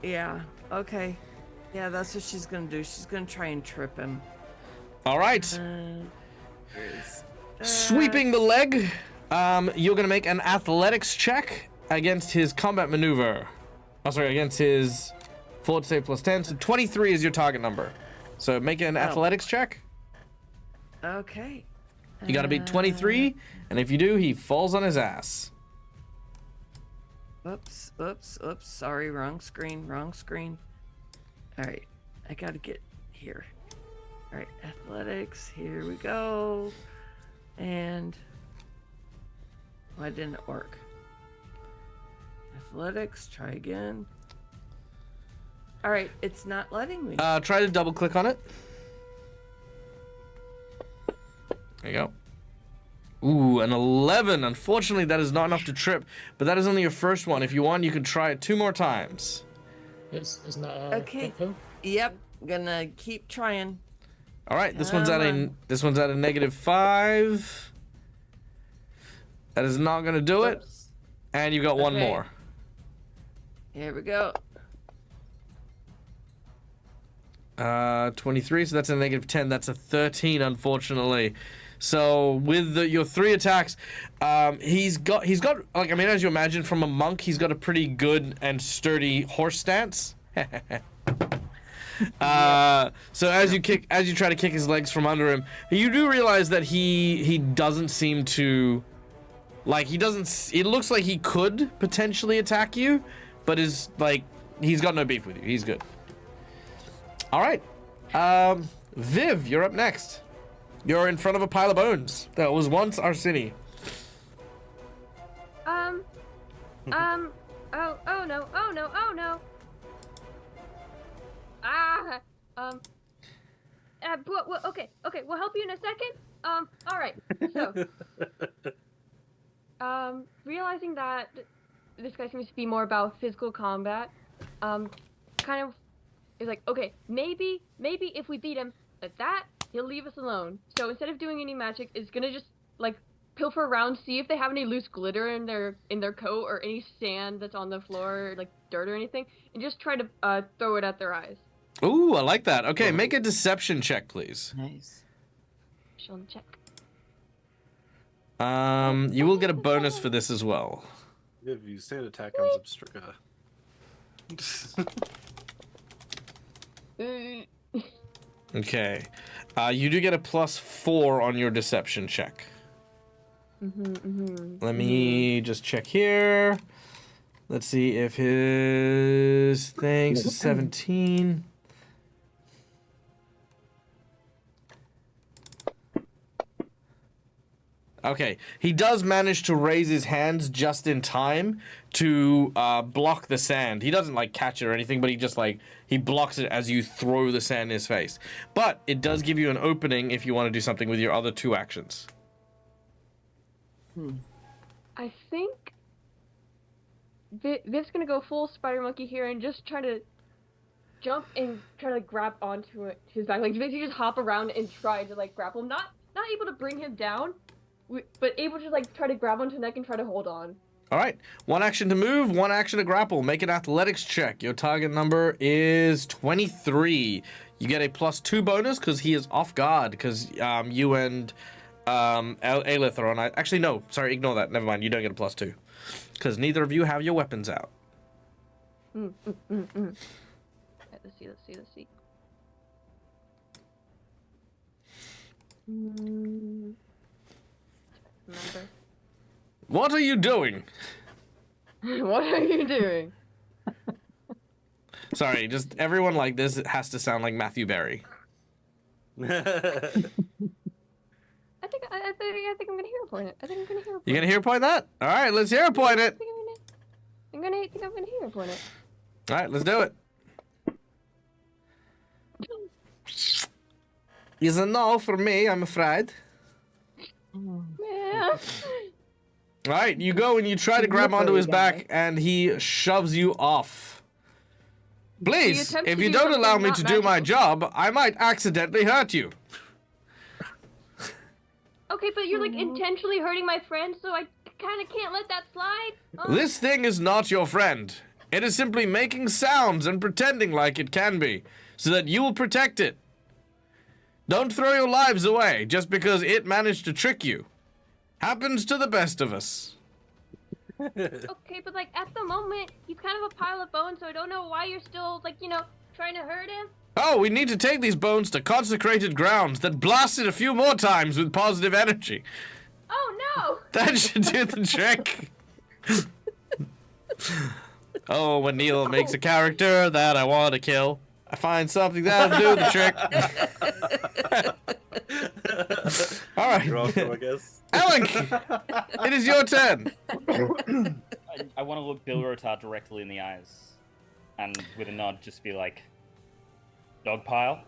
yeah, okay. Yeah, that's what she's gonna do. She's gonna try and trip him. All right. Where's Sweeping the leg, you're going to make an athletics check against his combat maneuver. Oh, sorry, against his forward save plus 10. So 23 is your target number. So make an athletics check. Okay. You got to beat 23, and if you do, he falls on his ass. Oops. Sorry, wrong screen. All right, I gotta get here. All right, athletics. Here we go. And why didn't it work? Athletics. Try again. All right, it's not letting me. Try to double click on it. There you go. Ooh, an 11. Unfortunately, that is not enough to trip, but that is only your first one. If you want, you can try it 2 more times. Isn't that a Okay. uphill? Yep, gonna keep trying. All right, this one's at a -5. That is not gonna do it. Oops. And you've got one Okay. more. Here we go. 23. So that's a -10. That's a 13, unfortunately. So with your 3 attacks, he's got like, I mean, as you imagine from a monk, he's got a pretty good and sturdy horse stance. So as you try to kick his legs from under him, you do realize that he doesn't seem to, like, it looks like he could potentially attack you, but is like, he's got no beef with you. He's good. All right, Viv, you're up next. You're in front of a pile of bones that was once Arsini. Oh no. Okay, we'll help you in a second. All right. So, realizing that this guy seems to be more about physical combat, kind of is like, okay, maybe if we beat him at that, he'll leave us alone. So instead of doing any magic, it's gonna just like pilfer around, see if they have any loose glitter in their coat or any sand that's on the floor, like dirt or anything, and just try to throw it at their eyes. Ooh, I like that. Okay, make a deception check, please. Nice. She'll check. You will get a bonus for this as well. If you stand attack on Okay. You do get a +4 on your deception check. Let me just check here. Let's see if his thing's a 17. Okay, he does manage to raise his hands just in time to block the sand. He doesn't like catch it or anything, but he just like he blocks it as you throw the sand in his face. But it does give you an opening if you want to do something with your other 2 actions. I think Viv's gonna go full spider monkey here and just try to jump and try to grab onto his back. Like basically just hop around and try to like grapple him. Not able to bring him down, but able to like try to grab onto his neck and try to hold on. All right, 1 action to move, 1 action to grapple. Make an athletics check. Your target number is 23. You get a +2 bonus because he is off guard because you and Aelith are on. Actually, no, sorry, ignore that. Never mind. You don't get a +2 because neither of you have your weapons out. Right, let's see. Remember. What are you doing? What are you doing? Sorry, just everyone like this has to sound like Matthew Berry. I think I'm gonna hero point it. You gonna hero point that? All right, let's hero point it. I'm gonna hero point it. All right, let's do it. Is a no for me, I'm afraid. Yeah. All right, you go and you try to grab onto his back, and he shoves you off. Please, attempt if to you do don't allow something me not to do my magical. job, I might accidentally hurt you. Okay, but you're like intentionally hurting my friend, so I kind of can't let that slide. Oh. This thing is not your friend. It is simply making sounds and pretending like it can be, so that you will protect it. Don't throw your lives away just because it managed to trick you. Happens to the best of us. Okay, but like at the moment, he's kind of a pile of bones, so I don't know why you're still like, trying to hurt him. Oh, we need to take these bones to consecrated grounds that blast it a few more times with positive energy. Oh no! That should do the trick. Oh, when Neil makes a character that I want to kill, I find something that'll do the trick. All right. You're welcome, I guess. Elink, it is your turn. I want to look Bill Rotar directly in the eyes, and with a nod, just be like, "Dog pile."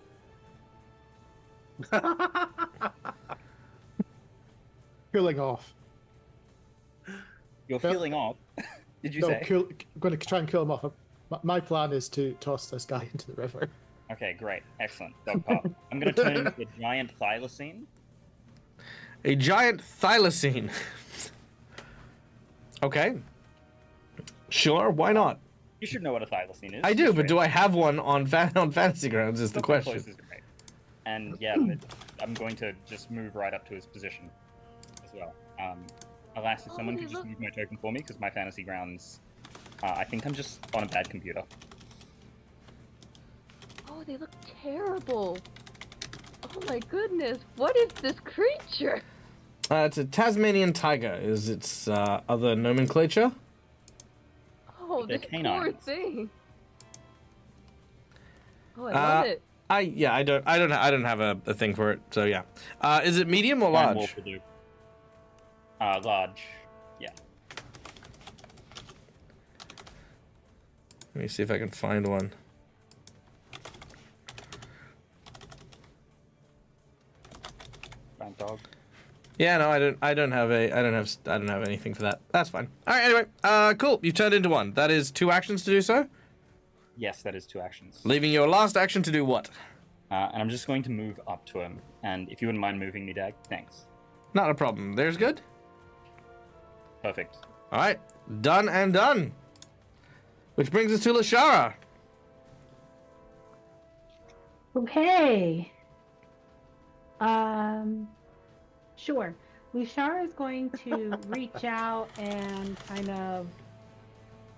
Cooling off. You're Bill- feeling off. Did you No, say? I'm going to try and kill him off. My plan is to toss this guy into the river. Okay, great, excellent. Dog pile. I'm gonna turn into a giant thylacine. A giant thylacine. Okay. Sure, why not? You should know what a thylacine is. I do, It's but great. do I have one on Fantasy Grounds is the Something question. close is great. And yeah, but I'm going to just move right up to his position as well. Alas, if someone they could just look- move my token for me, because my Fantasy Grounds, I think I'm just on a bad computer. Oh, they look terrible. Oh my goodness, what is this creature? It's a Tasmanian tiger, is its other nomenclature. Oh, They're this poor canines. thing. Oh, I love it. I don't have a thing for it, so yeah. Is it medium or Grand large? Wolf will do. Large. Yeah. Let me see if I can find one. Giant dog. Yeah, no, I don't have anything for that. That's fine. All right, anyway, cool. You turned into one. That is 2 actions to do so. Yes, that is 2 actions. Leaving your last action to do what? And I'm just going to move up to him. And if you wouldn't mind moving me, Dag, thanks. Not a problem. There's good. Perfect. All right, done and done. Which brings us to Lashara. Okay. Sure. Lushara is going to reach out and kind of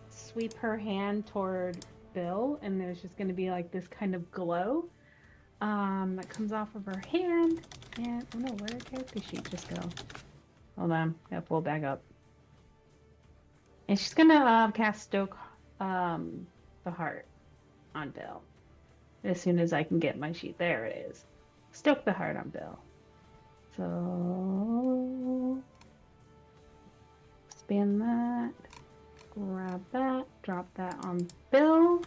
sweep her hand toward Bill, and there's just going to be like this kind of glow that comes off of her hand. And oh no, where did character sheet just go? Hold on, gotta pull it back up. And she's gonna cast Stoke the heart on Bill. As soon as I can get my sheet, there it is. Stoke the heart on Bill. So expand that, grab that, drop that on Bill,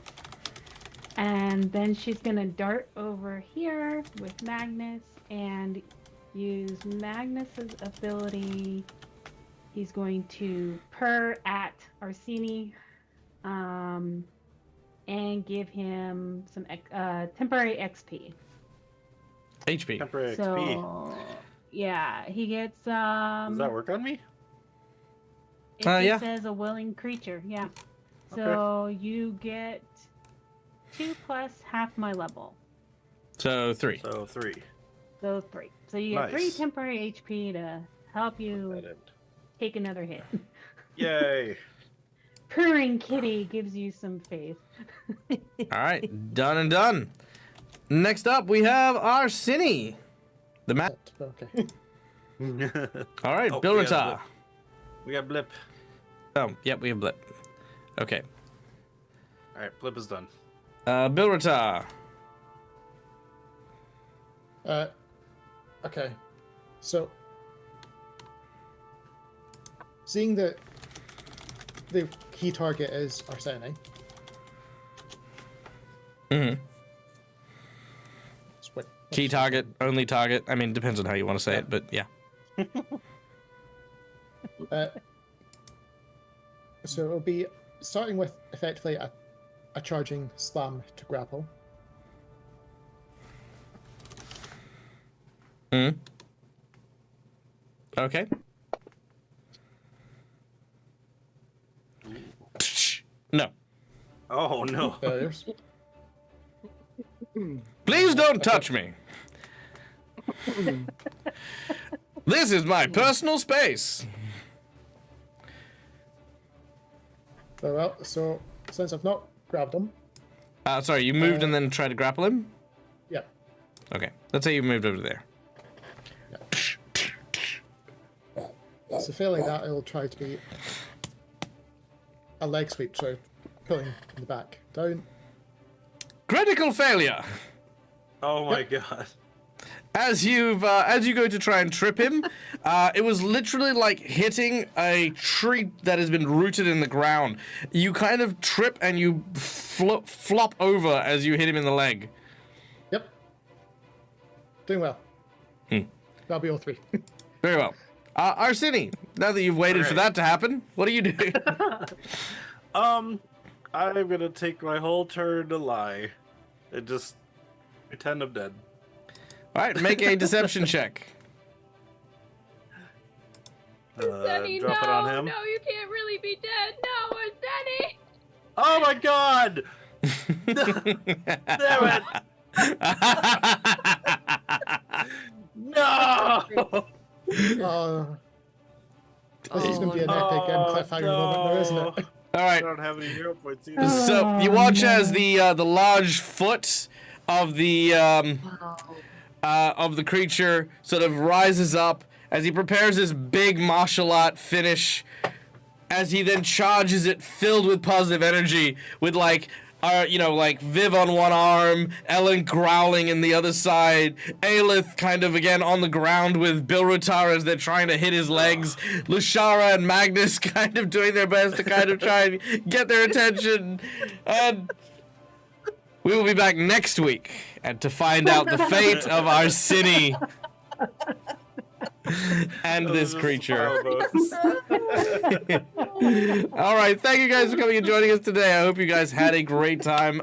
and then she's gonna dart over here with Magnus and use Magnus's ability. He's going to purr at Arsini, and give him some temporary XP. HP. Temporary XP. So yeah, he gets Does that work on me? It just yeah. says a willing creature, yeah. Okay. So you get 2 plus half my level. So 3. So 3. So 3. So you get 3 Nice. temporary HP to help you That in. take another hit. Yay. Purring kitty gives you some faith. All right, done and done. Next up, we have Arsini. The map. Okay. All right, Oh, Bilrata. We got Blip. Oh, yep, we have Blip. Okay. All right, Blip is done. Bilrata. Okay. So, seeing that the key target is Arseni, Mm-hmm. what Key target, only target. I mean, depends on how you want to say it, but yeah. So it'll be starting with effectively a charging slam to grapple. Hmm. Okay. No. Oh no. Failures. Please don't touch me. This is my personal space. Very well. So since I've not grabbed him, Sorry, you moved and then tried to grapple him? yeah. Okay. Let's say you moved over there. So failing that, it'll try to be a leg sweep, so pulling in the back down. Critical failure. Oh my god. As you go to try and trip him, it was literally like hitting a tree that has been rooted in the ground. You kind of trip and you flop over as you hit him in the leg. Yep. Doing well. That'll be all 3. Very well. Arsini, now that you've waited for that to happen, what are you doing? I'm gonna take my whole turn to lie and just pretend I'm dead. All right, make a deception check. Denny, Drop no, it on him. no, you can't really be dead. No, it's Denny. Oh my god! Damn it! No! This is going to be an epic end cliffhanger moment, though, isn't it? All I right. don't have any hero points either. So you watch as the large foot of the creature sort of rises up as he prepares his big martial art finish. As he then charges it, filled with positive energy, with like Viv on one arm, Ellen growling in the other side, Aelith kind of again on the ground with Bilrutar as they're trying to hit his legs, Lushara and Magnus kind of doing their best to kind of try and get their attention. And we will be back next week and to find out the fate of Arsini. and Those this are creature. smile bones. All right, thank you guys for coming and joining us today. I hope you guys had a great time.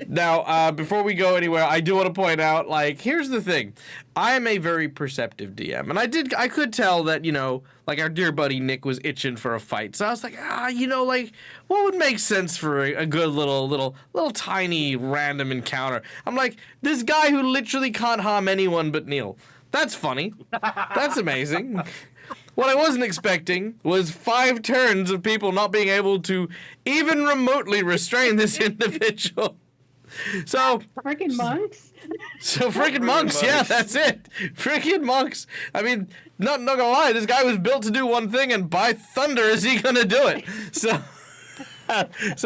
Now, before we go anywhere, I do want to point out, like, here's the thing. I am a very perceptive DM, and I could tell that, you know, like our dear buddy Nick was itching for a fight. So I was like, you know, like, what would make sense for a good little tiny random encounter? I'm like, this guy who literally can't harm anyone but Neil. That's funny. That's amazing. What I wasn't expecting was 5 turns of people not being able to even remotely restrain this individual. So Freaking monks. So freaking monks, yeah, that's it. Freaking monks. I mean, not gonna lie, this guy was built to do one thing, and by thunder is he gonna do it. So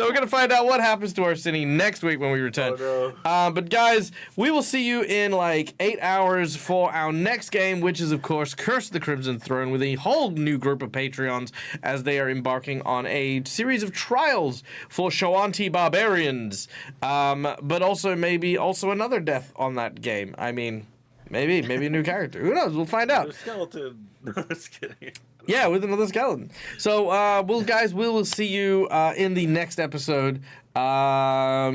we're gonna find out what happens to our city next week when we return. Oh, no. But guys, we will see you in like 8 hours for our next game, which is of course Curse of the Crimson Throne, with a whole new group of Patreons as they are embarking on a series of trials for Shoanti barbarians. But also maybe another death on that game. I mean, maybe a new character. Who knows? We'll find out. A skeleton. No, just kidding. Yeah, with another skeleton. So, we will see you in the next episode. Yeah,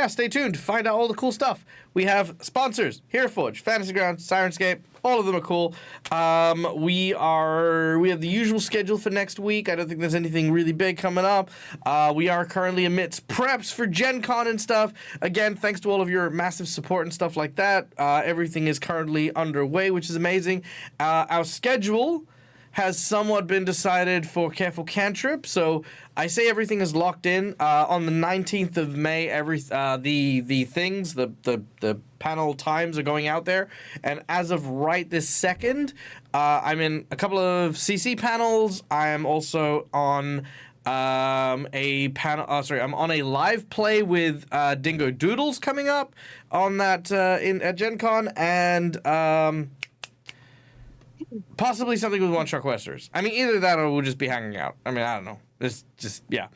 stay tuned to find out all the cool stuff. We have sponsors: Hereforge, Fantasy Grounds, Sirenscape. All of them are cool. We have the usual schedule for next week. I don't think there's anything really big coming up. We are currently amidst preps for Gen Con and stuff. Again, thanks to all of your massive support and stuff like that. Everything is currently underway, which is amazing. Our schedule has somewhat been decided for Careful Cantrip, so I say everything is locked in. On the 19th of May, the panel times are going out there, and as of right this second, I'm in a couple of CC panels. I am also on a panel. I'm on a live play with Dingo Doodles coming up on that at Gen Con, and possibly something with One Shot Questers. I mean, either that or we'll just be hanging out. I mean, I don't know. It's just, yeah,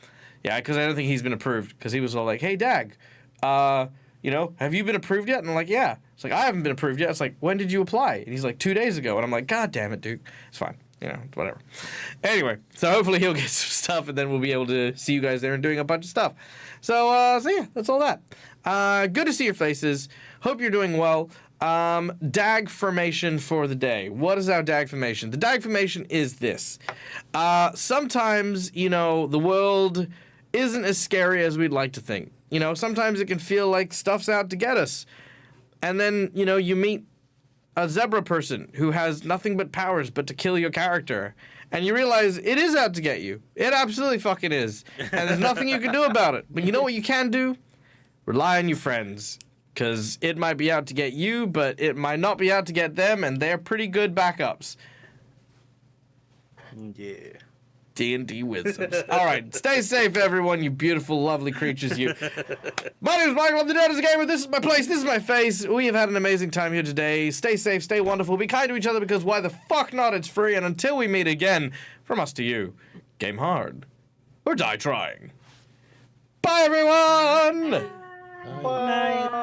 because I don't think he's been approved, because he was all like, hey, Dag, have you been approved yet? And I'm like, yeah. It's like, I haven't been approved yet. It's like, when did you apply? And he's like, 2 days ago. And I'm like, God damn it, dude. It's fine. Whatever. Anyway, so hopefully he'll get some stuff, and then we'll be able to see you guys there and doing a bunch of stuff. So yeah, that's all that. Good to see your faces. Hope you're doing well. DAG formation for the day. What is our DAG formation? The DAG formation is this. Sometimes, the world isn't as scary as we'd like to think. Sometimes it can feel like stuff's out to get us. And then, you meet a zebra person who has nothing but powers but to kill your character. And you realize it is out to get you. It absolutely fucking is. And there's nothing you can do about it. But you know what you can do? Rely on your friends. Because it might be out to get you, but it might not be out to get them, and they're pretty good backups. Yeah. D&D wisdoms. All right, stay safe, everyone, you beautiful, lovely creatures, you. My name is Michael, I'm the Nerd as a Gamer, this is my place, this is my face. We have had an amazing time here today. Stay safe, stay wonderful, be kind to each other, because why the fuck not, it's free, and until we meet again, from us to you, game hard, or die trying. Bye, everyone! Bye.